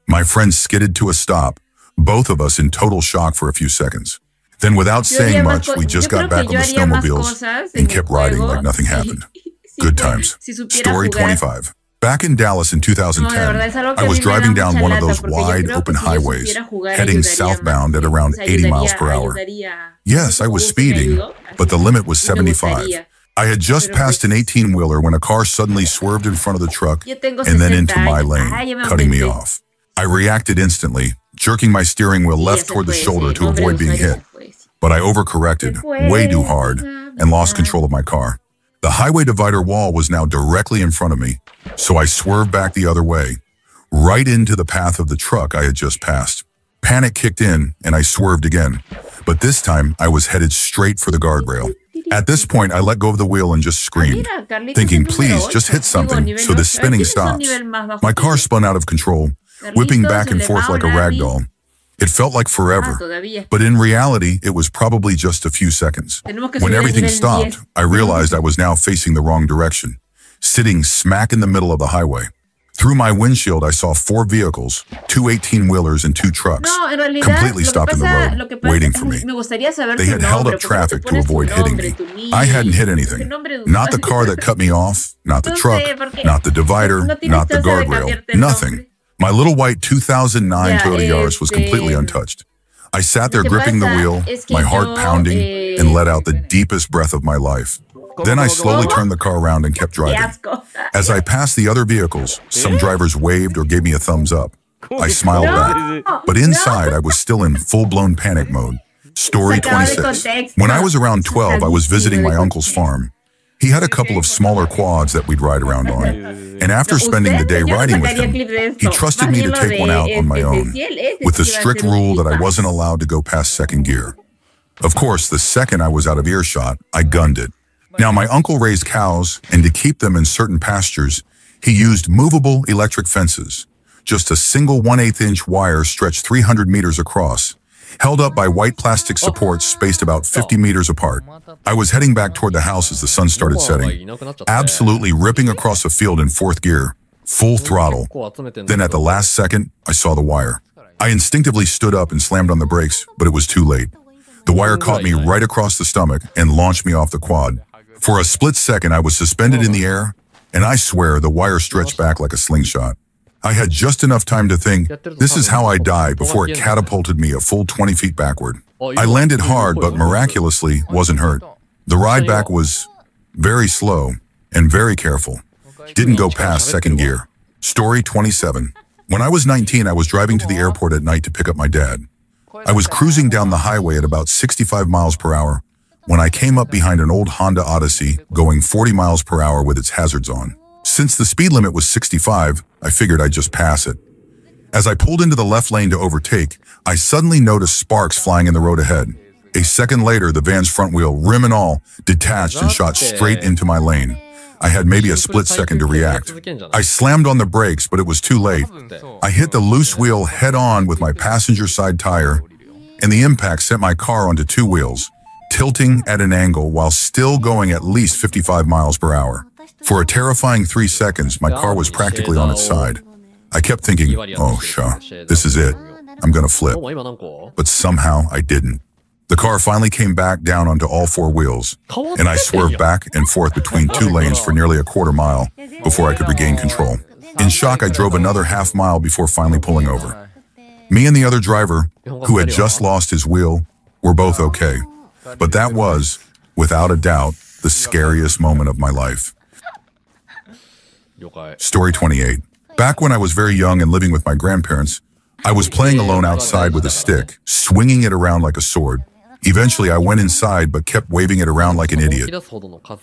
My friend skidded to a stop, both of us in total shock for a few seconds. Then without saying much, we just got back on the snowmobiles and kept riding like nothing happened. Good times. Story 25. Back in Dallas in 2010, I was driving down one of those wide open highways, heading southbound at around 80 miles per hour. Yes, I was speeding, but the limit was 75. I had just passed an 18-wheeler when a car suddenly swerved in front of the truck and then into my lane, cutting me off. I reacted instantly, jerking my steering wheel left toward the shoulder to avoid being hit. But I overcorrected way too hard and lost control of my car. The highway divider wall was now directly in front of me, so I swerved back the other way, right into the path of the truck I had just passed. Panic kicked in, and I swerved again, but this time I was headed straight for the guardrail. At this point, I let go of the wheel and just screamed, thinking, please, just hit something so this spinning stops. My car spun out of control, whipping back and forth like a rag doll. It felt like forever, but in reality, it was probably just a few seconds. When everything stopped, I realized I was now facing the wrong direction, sitting smack in the middle of the highway. Through my windshield, I saw 4 vehicles, 2 18-wheelers and 2 trucks, completely stopped in the road, waiting for me. They had held up traffic to avoid hitting me. I hadn't hit anything. Not the car that cut me off, not the truck, not the divider, not the guardrail, nothing. My little white 2009 Toyota Yaris was completely untouched. I sat there gripping the wheel, my heart pounding, and let out the deepest breath of my life. Then I slowly turned the car around and kept driving. As I passed the other vehicles, some drivers waved or gave me a thumbs up. I smiled back, but inside I was still in full-blown panic mode. Story 26. When I was around 12, I was visiting my uncle's farm. He had a couple of smaller quads that we'd ride around on, and after spending the day riding with him, he trusted me to take one out on my own, with the strict rule that I wasn't allowed to go past second gear. Of course, the second I was out of earshot, I gunned it. Now, my uncle raised cows, and to keep them in certain pastures, he used movable electric fences, just a single 1/8-inch wire stretched 300 meters across, held up by white plastic supports spaced about 50 meters apart. I was heading back toward the house as the sun started setting, absolutely ripping across a field in 4th gear, full throttle. Then at the last second, I saw the wire. I instinctively stood up and slammed on the brakes, but it was too late. The wire caught me right across the stomach and launched me off the quad. For a split second, I was suspended in the air, and I swear the wire stretched back like a slingshot. I had just enough time to think, this is how I die, before it catapulted me a full 20 feet backward. I landed hard, but miraculously wasn't hurt. The ride back was very slow and very careful. Didn't go past second gear. Story 27. When I was 19, I was driving to the airport at night to pick up my dad. I was cruising down the highway at about 65 miles per hour when I came up behind an old Honda Odyssey going 40 miles per hour with its hazards on. Since the speed limit was 65, I figured I'd just pass it. As I pulled into the left lane to overtake, I suddenly noticed sparks flying in the road ahead. A second later, the van's front wheel, rim and all, detached and shot straight into my lane. I had maybe a split second to react. I slammed on the brakes, but it was too late. I hit the loose wheel head-on with my passenger side tire, and the impact sent my car onto two wheels, tilting at an angle while still going at least 55 miles per hour. For a terrifying 3 seconds, my car was practically on its side. I kept thinking, oh, this is it. I'm gonna flip. But somehow I didn't. The car finally came back down onto all four wheels, and I swerved back and forth between two lanes for nearly a quarter mile before I could regain control. In shock, I drove another half mile before finally pulling over. Me and the other driver, who had just lost his wheel, were both okay. But that was, without a doubt, the scariest moment of my life. Story 28. Back when I was very young and living with my grandparents, I was playing alone outside with a stick, swinging it around like a sword. Eventually, I went inside but kept waving it around like an idiot.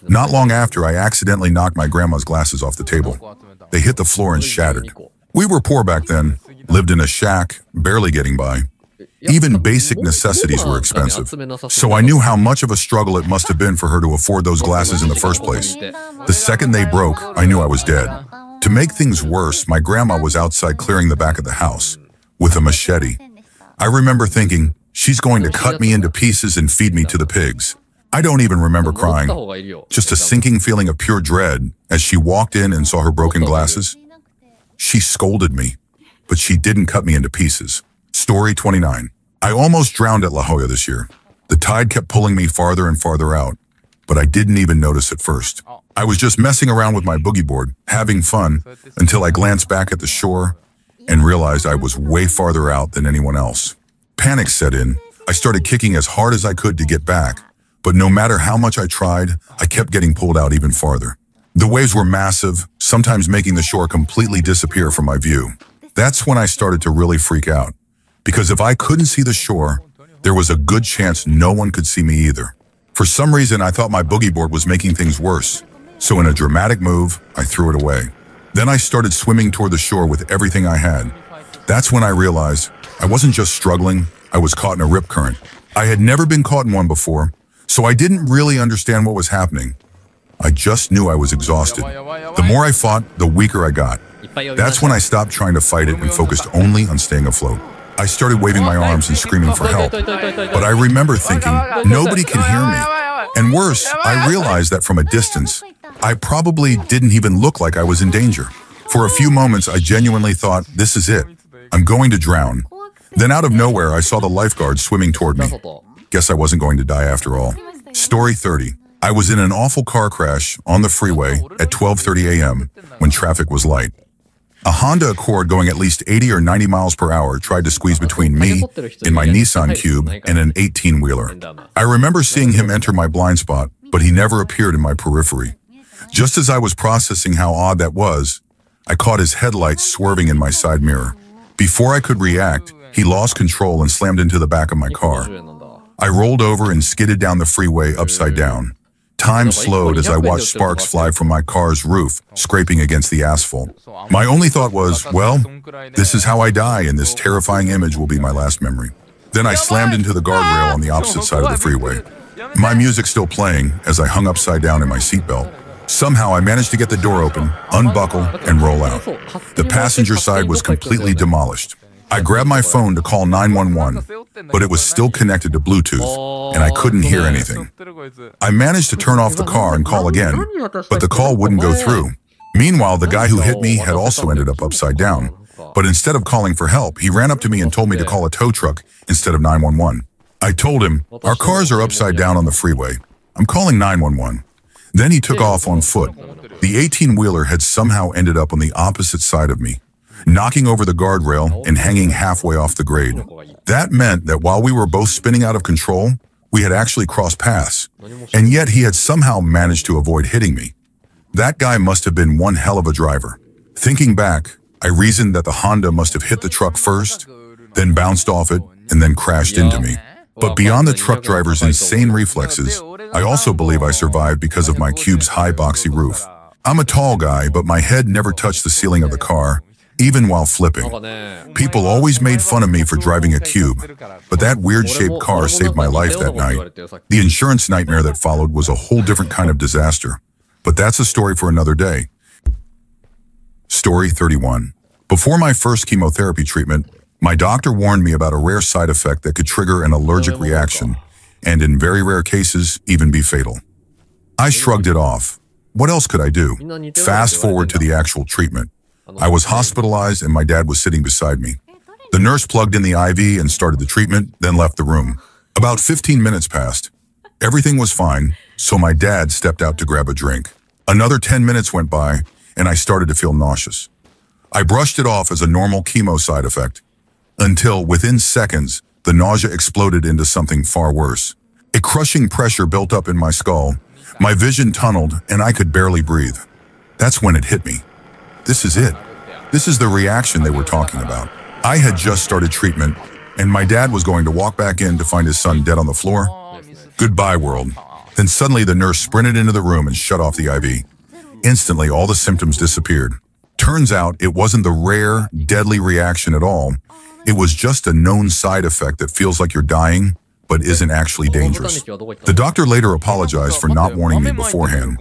Not long after, I accidentally knocked my grandma's glasses off the table. They hit the floor and shattered. We were poor back then, lived in a shack, barely getting by. Even basic necessities were expensive. So I knew how much of a struggle it must have been for her to afford those glasses in the first place. The second they broke, I knew I was dead. To make things worse, my grandma was outside clearing the back of the house with a machete. I remember thinking, she's going to cut me into pieces and feed me to the pigs. I don't even remember crying, just a sinking feeling of pure dread as she walked in and saw her broken glasses. She scolded me, but she didn't cut me into pieces. Story 29. I almost drowned at La Jolla this year. The tide kept pulling me farther and farther out, but I didn't even notice at first. I was just messing around with my boogie board, having fun, until I glanced back at the shore and realized I was way farther out than anyone else. Panic set in. I started kicking as hard as I could to get back, but no matter how much I tried, I kept getting pulled out even farther. The waves were massive, sometimes making the shore completely disappear from my view. That's when I started to really freak out, because if I couldn't see the shore, there was a good chance no one could see me either. For some reason, I thought my boogie board was making things worse, so in a dramatic move, I threw it away. Then I started swimming toward the shore with everything I had. That's when I realized I wasn't just struggling, I was caught in a rip current. I had never been caught in one before, so I didn't really understand what was happening. I just knew I was exhausted. The more I fought, the weaker I got. That's when I stopped trying to fight it and focused only on staying afloat. I started waving my arms and screaming for help, but I remember thinking, nobody can hear me. And worse, I realized that from a distance, I probably didn't even look like I was in danger. For a few moments, I genuinely thought, this is it. I'm going to drown. Then out of nowhere, I saw the lifeguard swimming toward me. Guess I wasn't going to die after all. Story 30. I was in an awful car crash on the freeway at 12:30 a.m. when traffic was light. A Honda Accord going at least 80 or 90 miles per hour tried to squeeze between me and my Nissan Cube and an 18-wheeler. I remember seeing him enter my blind spot, but he never appeared in my periphery. Just as I was processing how odd that was, I caught his headlights swerving in my side mirror. Before I could react, he lost control and slammed into the back of my car. I rolled over and skidded down the freeway upside down. Time slowed as I watched sparks fly from my car's roof, scraping against the asphalt. My only thought was, well, this is how I die, and this terrifying image will be my last memory. Then I slammed into the guardrail on the opposite side of the freeway. My music still playing as I hung upside down in my seatbelt. Somehow I managed to get the door open, unbuckle, and roll out. The passenger side was completely demolished. I grabbed my phone to call 911, but it was still connected to Bluetooth, and I couldn't hear anything. I managed to turn off the car and call again, but the call wouldn't go through. Meanwhile, the guy who hit me had also ended up upside down, but instead of calling for help, he ran up to me and told me to call a tow truck instead of 911. I told him, our cars are upside down on the freeway. I'm calling 911. Then he took off on foot. The 18-wheeler had somehow ended up on the opposite side of me, knocking over the guardrail and hanging halfway off the grade. That meant that while we were both spinning out of control, we had actually crossed paths, and yet he had somehow managed to avoid hitting me. That guy must have been one hell of a driver. Thinking back, I reasoned that the Honda must have hit the truck first, then bounced off it, and then crashed into me. But beyond the truck driver's insane reflexes, I also believe I survived because of my Cube's high boxy roof. I'm a tall guy, but my head never touched the ceiling of the car, even while flipping. People always made fun of me for driving a Cube, but that weird-shaped car saved my life that night. The insurance nightmare that followed was a whole different kind of disaster. But that's a story for another day. Story 31. Before my first chemotherapy treatment, my doctor warned me about a rare side effect that could trigger an allergic reaction, and in very rare cases, even be fatal. I shrugged it off. What else could I do? Fast forward to the actual treatment. I was hospitalized and my dad was sitting beside me. The nurse plugged in the IV and started the treatment, then left the room. About 15 minutes passed. Everything was fine, so my dad stepped out to grab a drink. Another 10 minutes went by, and I started to feel nauseous. I brushed it off as a normal chemo side effect, until within seconds, the nausea exploded into something far worse. A crushing pressure built up in my skull, my vision tunneled, and I could barely breathe. That's when it hit me. This is it. This is the reaction they were talking about. I had just started treatment, and my dad was going to walk back in to find his son dead on the floor. Goodbye, world. Then suddenly the nurse sprinted into the room and shut off the IV. Instantly, all the symptoms disappeared. Turns out it wasn't the rare, deadly reaction at all. It was just a known side effect that feels like you're dying, but isn't actually dangerous. The doctor later apologized for not warning me beforehand,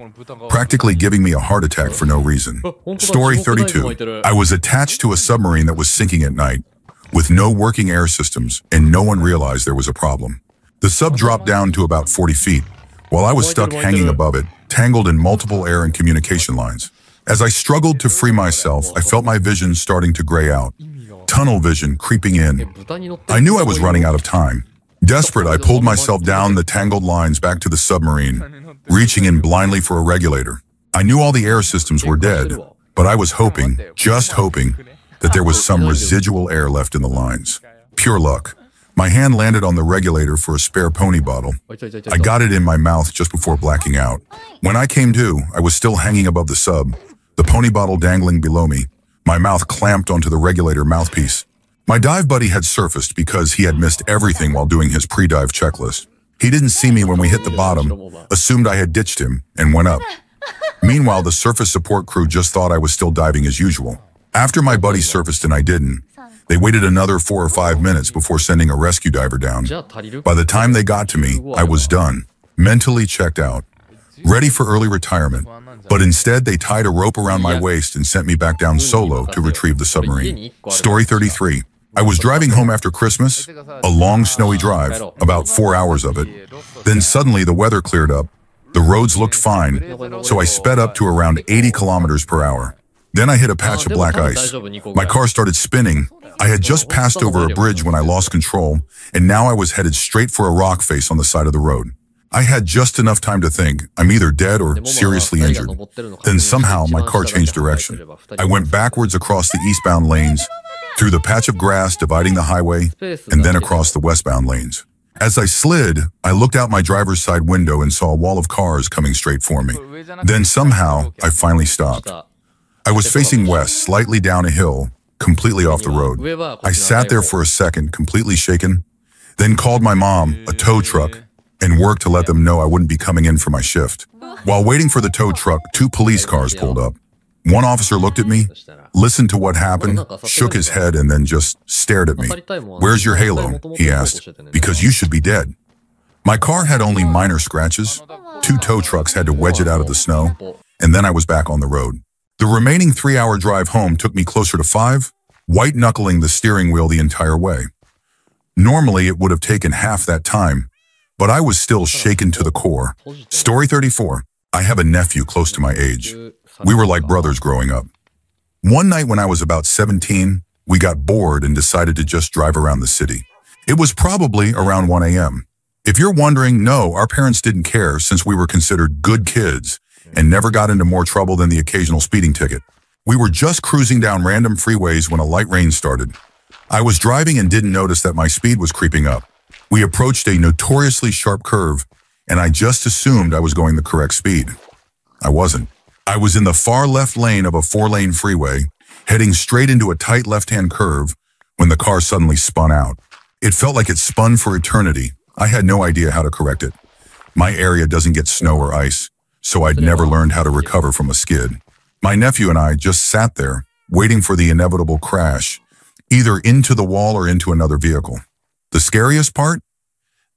practically giving me a heart attack for no reason. Story 32. I was attached to a submarine that was sinking at night, with no working air systems, and no one realized there was a problem. The sub dropped down to about 40 feet, while I was stuck hanging above it, tangled in multiple air and communication lines. As I struggled to free myself, I felt my vision starting to gray out, tunnel vision creeping in. I knew I was running out of time. Desperate, I pulled myself down the tangled lines back to the submarine, reaching in blindly for a regulator. I knew all the air systems were dead, but I was hoping, just hoping, that there was some residual air left in the lines. Pure luck. My hand landed on the regulator for a spare pony bottle. I got it in my mouth just before blacking out. When I came to, I was still hanging above the sub, the pony bottle dangling below me, my mouth clamped onto the regulator mouthpiece. My dive buddy had surfaced because he had missed everything while doing his pre-dive checklist. He didn't see me when we hit the bottom, assumed I had ditched him, and went up. Meanwhile, the surface support crew just thought I was still diving as usual. After my buddy surfaced and I didn't, they waited another 4 or 5 minutes before sending a rescue diver down. By the time they got to me, I was done, mentally checked out, ready for early retirement. But instead, they tied a rope around my waist and sent me back down solo to retrieve the submarine. Story 33. I was driving home after Christmas, a long snowy drive, about 4 hours of it. Then suddenly the weather cleared up. The roads looked fine, so I sped up to around 80 kilometers per hour. Then I hit a patch of black ice. My car started spinning. I had just passed over a bridge when I lost control, and now I was headed straight for a rock face on the side of the road. I had just enough time to think, I'm either dead or seriously injured. Then somehow my car changed direction. I went backwards across the eastbound lanes, through the patch of grass dividing the highway, and then across the westbound lanes. As I slid, I looked out my driver's side window and saw a wall of cars coming straight for me. Then somehow, I finally stopped. I was facing west, slightly down a hill, completely off the road. I sat there for a second, completely shaken, then called my mom, a tow truck, and worked to let them know I wouldn't be coming in for my shift. While waiting for the tow truck, 2 police cars pulled up. One officer looked at me, listened to what happened, shook his head, and then just stared at me. "Where's your halo?" he asked. "Because you should be dead." My car had only minor scratches. 2 tow trucks had to wedge it out of the snow, and then I was back on the road. The remaining 3-hour drive home took me closer to 5, white-knuckling the steering wheel the entire way. Normally, it would have taken half that time, but I was still shaken to the core. Story 34. I have a nephew close to my age. We were like brothers growing up. One night when I was about 17, we got bored and decided to just drive around the city. It was probably around 1 a.m. If you're wondering, no, our parents didn't care since we were considered good kids and never got into more trouble than the occasional speeding ticket. We were just cruising down random freeways when a light rain started. I was driving and didn't notice that my speed was creeping up. We approached a notoriously sharp curve, and I just assumed I was going the correct speed. I wasn't. I was in the far left lane of a 4-lane freeway, heading straight into a tight left-hand curve when the car suddenly spun out. It felt like it spun for eternity. I had no idea how to correct it. My area doesn't get snow or ice, so I'd never learned how to recover from a skid. My nephew and I just sat there, waiting for the inevitable crash, either into the wall or into another vehicle. The scariest part?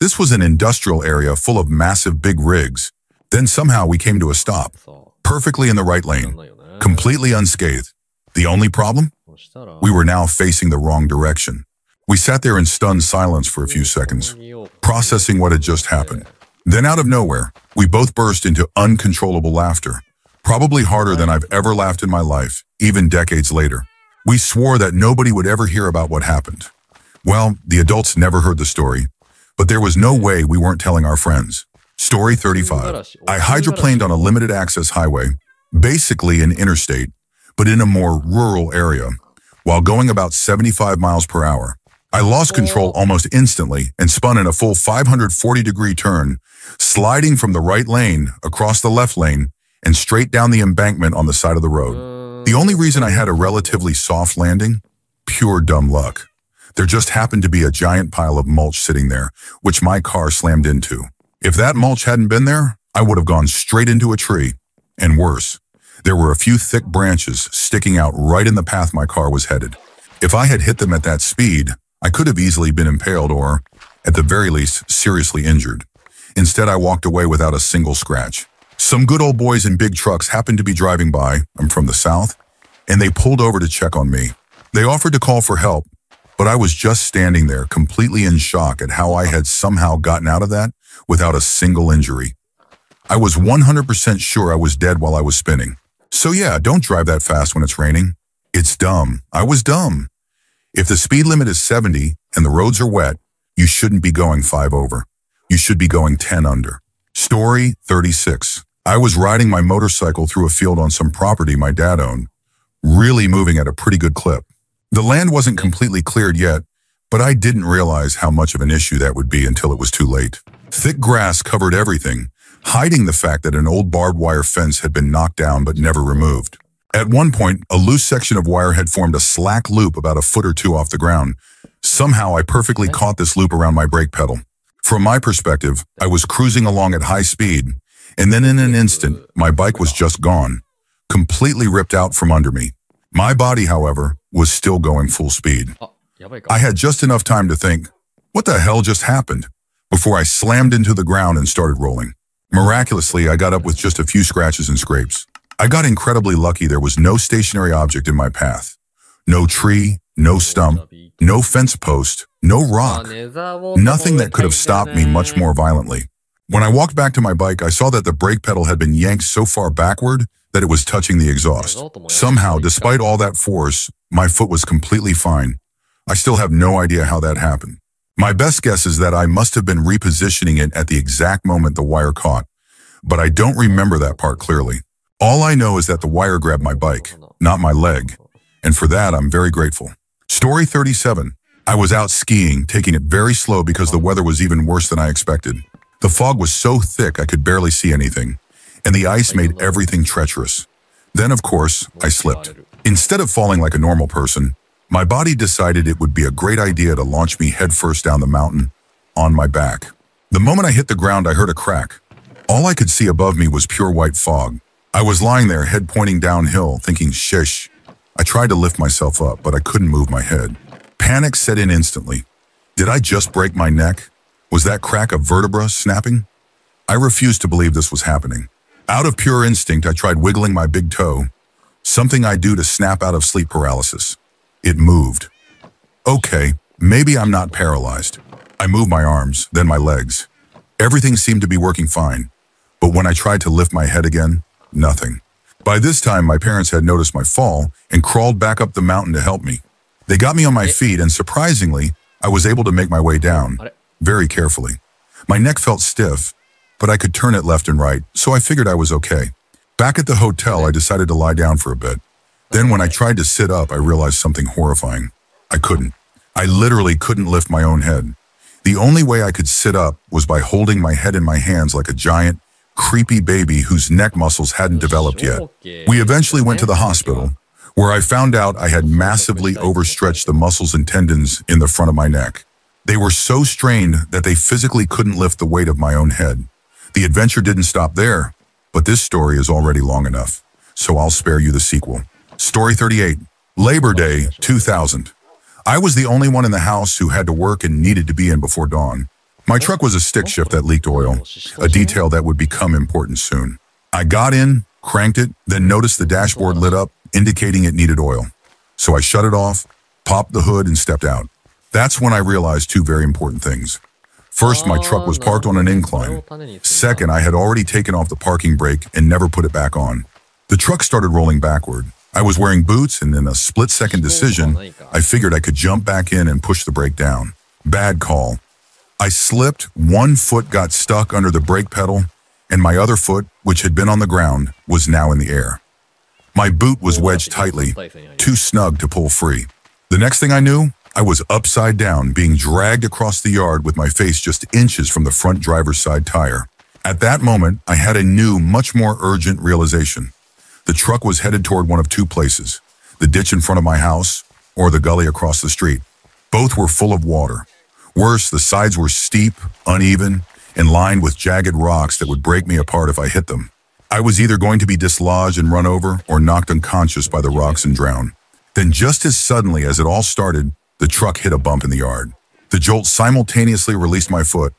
This was an industrial area full of massive big rigs. Then somehow we came to a stop, perfectly in the right lane, completely unscathed. The only problem? We were now facing the wrong direction. We sat there in stunned silence for a few seconds, processing what had just happened. Then out of nowhere, we both burst into uncontrollable laughter, probably harder than I've ever laughed in my life, even decades later. We swore that nobody would ever hear about what happened. Well, the adults never heard the story, but there was no way we weren't telling our friends. Story 35. I hydroplaned on a limited access highway, basically an interstate, but in a more rural area, while going about 75 miles per hour. I lost control almost instantly and spun in a full 540-degree turn, sliding from the right lane across the left lane and straight down the embankment on the side of the road. The only reason I had a relatively soft landing? Pure dumb luck. There just happened to be a giant pile of mulch sitting there, which my car slammed into. If that mulch hadn't been there, I would have gone straight into a tree. And worse, there were a few thick branches sticking out right in the path my car was headed. If I had hit them at that speed, I could have easily been impaled or, at the very least, seriously injured. Instead, I walked away without a single scratch. Some good old boys in big trucks happened to be driving by, I'm from the South, and they pulled over to check on me. They offered to call for help, but I was just standing there, completely in shock at how I had somehow gotten out of that without a single injury. I was 100% sure I was dead while I was spinning. So yeah, don't drive that fast when it's raining. It's dumb. I was dumb. If the speed limit is 70 and the roads are wet, you shouldn't be going 5 over. You should be going 10 under. Story 36. I was riding my motorcycle through a field on some property my dad owned, really moving at a pretty good clip. The land wasn't completely cleared yet, but I didn't realize how much of an issue that would be until it was too late. Thick grass covered everything, hiding the fact that an old barbed wire fence had been knocked down but never removed. At one point, a loose section of wire had formed a slack loop about a foot or two off the ground. Somehow, I perfectly caught this loop around my brake pedal. From my perspective, I was cruising along at high speed, and then in an instant, my bike was just gone, completely ripped out from under me. My body, however, was still going full speed. I had just enough time to think, what the hell just happened? Before I slammed into the ground and started rolling. Miraculously, I got up with just a few scratches and scrapes. I got incredibly lucky there was no stationary object in my path. No tree, no stump, no fence post, no rock. Nothing that could have stopped me much more violently. When I walked back to my bike, I saw that the brake pedal had been yanked so far backward that it was touching the exhaust. Somehow, despite all that force, my foot was completely fine. I still have no idea how that happened. My best guess is that I must have been repositioning it at the exact moment the wire caught, but I don't remember that part clearly. All I know is that the wire grabbed my bike, not my leg, and for that I'm very grateful. Story 37. I was out skiing, taking it very slow because the weather was even worse than I expected. The fog was so thick I could barely see anything, and the ice made everything treacherous. Then, of course, I slipped. Instead of falling like a normal person, my body decided it would be a great idea to launch me headfirst down the mountain, on my back. The moment I hit the ground, I heard a crack. All I could see above me was pure white fog. I was lying there, head pointing downhill, thinking, shish. I tried to lift myself up, but I couldn't move my head. Panic set in instantly. Did I just break my neck? Was that crack a vertebra snapping? I refused to believe this was happening. Out of pure instinct, I tried wiggling my big toe, something I do to snap out of sleep paralysis. It moved. Okay, maybe I'm not paralyzed. I moved my arms, then my legs. Everything seemed to be working fine, but when I tried to lift my head again, nothing. By this time, my parents had noticed my fall and crawled back up the mountain to help me. They got me on my feet, and surprisingly, I was able to make my way down, very carefully. My neck felt stiff, but I could turn it left and right, so I figured I was okay. Back at the hotel, I decided to lie down for a bit. Then when I tried to sit up, I realized something horrifying. I couldn't. I literally couldn't lift my own head. The only way I could sit up was by holding my head in my hands like a giant, creepy baby whose neck muscles hadn't developed yet. We eventually went to the hospital, where I found out I had massively overstretched the muscles and tendons in the front of my neck. They were so strained that they physically couldn't lift the weight of my own head. The adventure didn't stop there, but this story is already long enough, so I'll spare you the sequel. Story 38, Labor Day 2000. I was the only one in the house who had to work and needed to be in before dawn. My truck was a stick shift that leaked oil, a detail that would become important soon. I got in, cranked it, then noticed the dashboard lit up, indicating it needed oil. So I shut it off, popped the hood, and stepped out. That's when I realized two very important things. First, my truck was parked on an incline. Second, I had already taken off the parking brake and never put it back on. The truck started rolling backward. I was wearing boots, and in a split-second decision, I figured I could jump back in and push the brake down. Bad call. I slipped, one foot got stuck under the brake pedal, and my other foot, which had been on the ground, was now in the air. My boot was wedged tightly, too snug to pull free. The next thing I knew, I was upside down, being dragged across the yard with my face just inches from the front driver's side tire. At that moment, I had a new, much more urgent realization. The truck was headed toward one of two places, the ditch in front of my house or the gully across the street. Both were full of water. Worse, the sides were steep, uneven, and lined with jagged rocks that would break me apart if I hit them. I was either going to be dislodged and run over or knocked unconscious by the rocks and drown. Then just as suddenly as it all started, the truck hit a bump in the yard. The jolt simultaneously released my foot,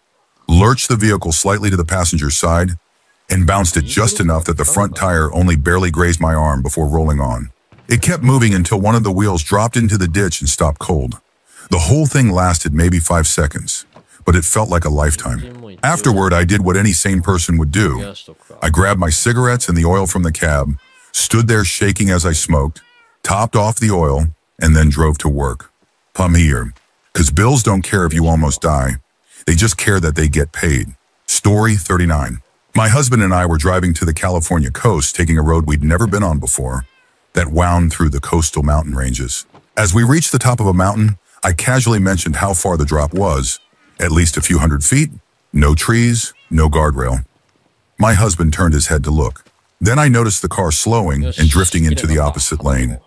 lurched the vehicle slightly to the passenger's side, and bounced it just enough that the front tire only barely grazed my arm before rolling on. It kept moving until one of the wheels dropped into the ditch and stopped cold. The whole thing lasted maybe 5 seconds, but it felt like a lifetime. Afterward, I did what any sane person would do. I grabbed my cigarettes and the oil from the cab, stood there shaking as I smoked, topped off the oil, and then drove to work. Pamir, because bills don't care if you almost die. They just care that they get paid. Story 39. My husband and I were driving to the California coast, taking a road we'd never been on before, that wound through the coastal mountain ranges. As we reached the top of a mountain, I casually mentioned how far the drop was. At least a few hundred feet, no trees, no guardrail. My husband turned his head to look. Then I noticed the car slowing and drifting into the opposite lane.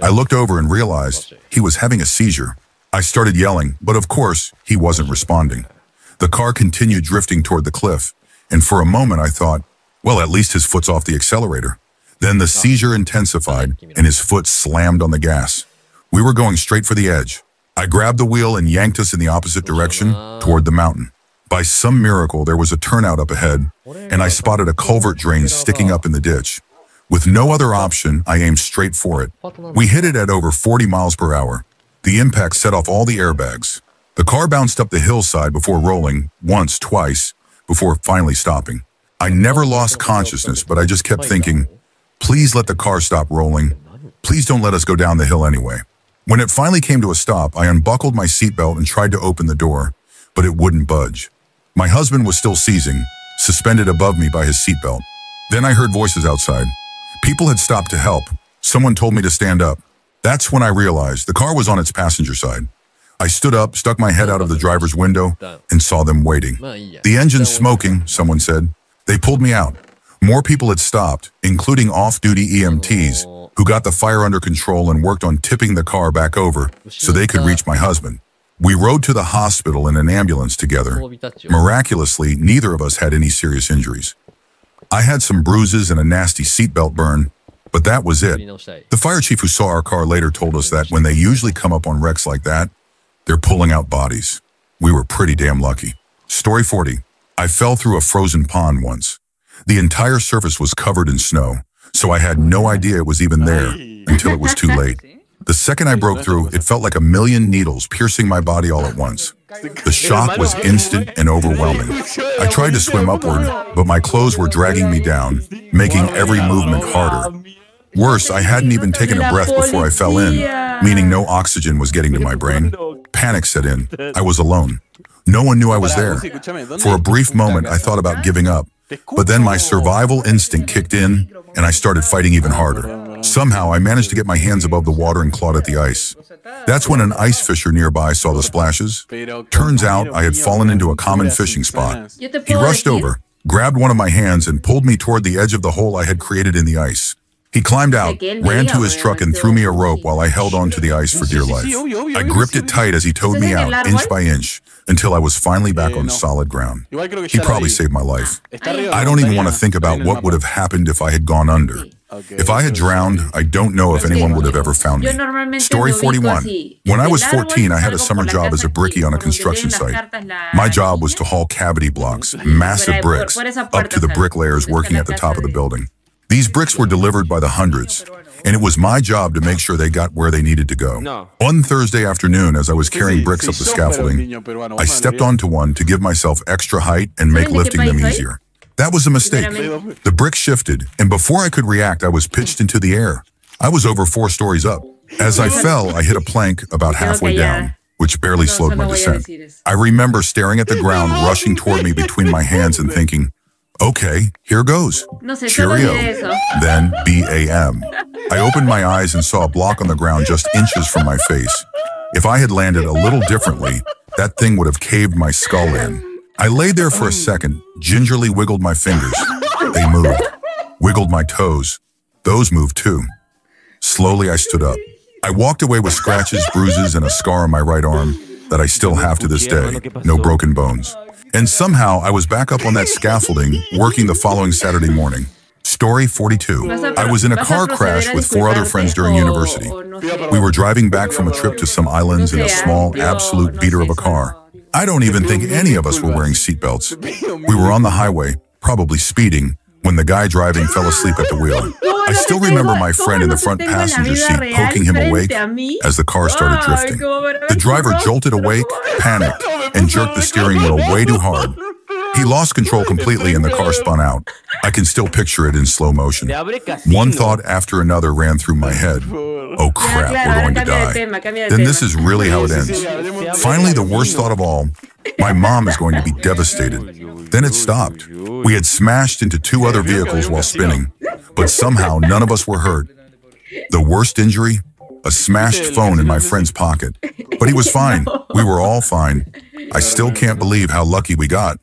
I looked over and realized he was having a seizure. I started yelling, but of course, he wasn't responding. The car continued drifting toward the cliff, and for a moment I thought, well, at least his foot's off the accelerator. Then the seizure intensified, and his foot slammed on the gas. We were going straight for the edge. I grabbed the wheel and yanked us in the opposite direction, toward the mountain. By some miracle, there was a turnout up ahead, and I spotted a culvert drain sticking up in the ditch. With no other option, I aimed straight for it. We hit it at over 40 miles per hour. The impact set off all the airbags. The car bounced up the hillside before rolling, once, twice, before finally stopping. I never lost consciousness, but I just kept thinking, please let the car stop rolling. Please don't let us go down the hill anyway. When it finally came to a stop, I unbuckled my seatbelt and tried to open the door, but it wouldn't budge. My husband was still seizing, suspended above me by his seatbelt. Then I heard voices outside. People had stopped to help. Someone told me to stand up. That's when I realized the car was on its passenger side. I stood up, stuck my head out of the driver's window, and saw them waiting. The engine's smoking, someone said. They pulled me out. More people had stopped, including off-duty EMTs, who got the fire under control and worked on tipping the car back over so they could reach my husband. We rode to the hospital in an ambulance together. Miraculously, neither of us had any serious injuries. I had some bruises and a nasty seatbelt burn, but that was it. The fire chief who saw our car later told us that when they usually come up on wrecks like that, they're pulling out bodies. We were pretty damn lucky. Story 40. I fell through a frozen pond once. The entire surface was covered in snow, so I had no idea it was even there until it was too late. The second I broke through, it felt like a million needles piercing my body all at once. The shock was instant and overwhelming. I tried to swim upward, but my clothes were dragging me down, making every movement harder. Worse, I hadn't even taken a breath before I fell in, meaning no oxygen was getting to my brain. Panic set in. I was alone. No one knew I was there. For a brief moment, I thought about giving up, but then my survival instinct kicked in, and I started fighting even harder. Somehow, I managed to get my hands above the water and clawed at the ice. That's when an ice fisher nearby saw the splashes. Turns out, I had fallen into a common fishing spot. He rushed over, grabbed one of my hands, and pulled me toward the edge of the hole I had created in the ice. He climbed out, que él ran veía, to his truck and threw me a rope while I held onto the ice for dear Sí, life. obvio, obvio, I obvio gripped que it sí. tight as he towed me ¿Ese es out, el árbol? inch by inch, until I was finally back on no. solid ground. Igual creo que He ya la probably vi. saved my life. Está arriba de I la don't even montaña, want to think está about en el what mapa. would have happened if I had gone under. Okay, If I had entonces- drowned, I don't know if anyone would have ever found Yo me. normalmente Story me ubico 41. así. When I Desde was el árbol 14, I had a salgo summer por la job as casa a brickie on a aquí, por donde construction tienen las site. cartas la My job was niña. to haul cavity blocks, Por massive ahí, bricks, por esa up puerta to the salgo. bricklayers Está working la at the casa top of the de- building. These bricks were delivered by the hundreds, and it was my job to make sure they got where they needed to go. No. One Thursday afternoon, as I was Sí, carrying sí, bricks sí, up the yo fuera un scaffolding, niño peruano, I vamos a stepped ver. onto one to give myself extra height and make ¿Saben de qué lifting them país soy? easier. That was a mistake. Primeramente. The brick shifted, and before I could react, I was pitched into the air. I was over 4 stories up. As I fell, I hit a plank about halfway down, which barely slowed my solo voy a descent. decir eso. I remember staring at the ground, rushing toward me between my hands and thinking, okay, here goes. No sé, solo Cheerio. diré eso. Then BAM. I opened my eyes and saw a block on the ground just inches from my face. If I had landed a little differently, that thing would have caved my skull in. I lay there for a second, gingerly wiggled my fingers. They moved. Wiggled my toes. Those moved too. Slowly, I stood up. I walked away with scratches, bruises, and a scar on my right arm that I still have to this day. No broken bones. And somehow, I was back up on that scaffolding, working the following Saturday morning. Story 42. I was in a car crash with 4 other friends during university. We were driving back from a trip to some islands in a small, absolute beater of a car. I don't even think any of us were wearing seatbelts. We were on the highway, probably speeding, when the guy driving fell asleep at the wheel. I still remember my friend in the front passenger seat poking him awake as the car started drifting. The driver jolted awake, panicked, and jerked the steering wheel way too hard. He lost control completely and the car spun out. I can still picture it in slow motion. Te abre casino. One thought after another ran through my head. Oh crap, we're going to die. Then this is really how it ends. Finally, the worst thought of all, my mom is going to be devastated. Then it stopped. We had smashed into 2 other vehicles while spinning, but somehow none of us were hurt. The worst injury? A smashed phone in my friend's pocket. But he was fine. We were all fine. I still can't believe how lucky we got.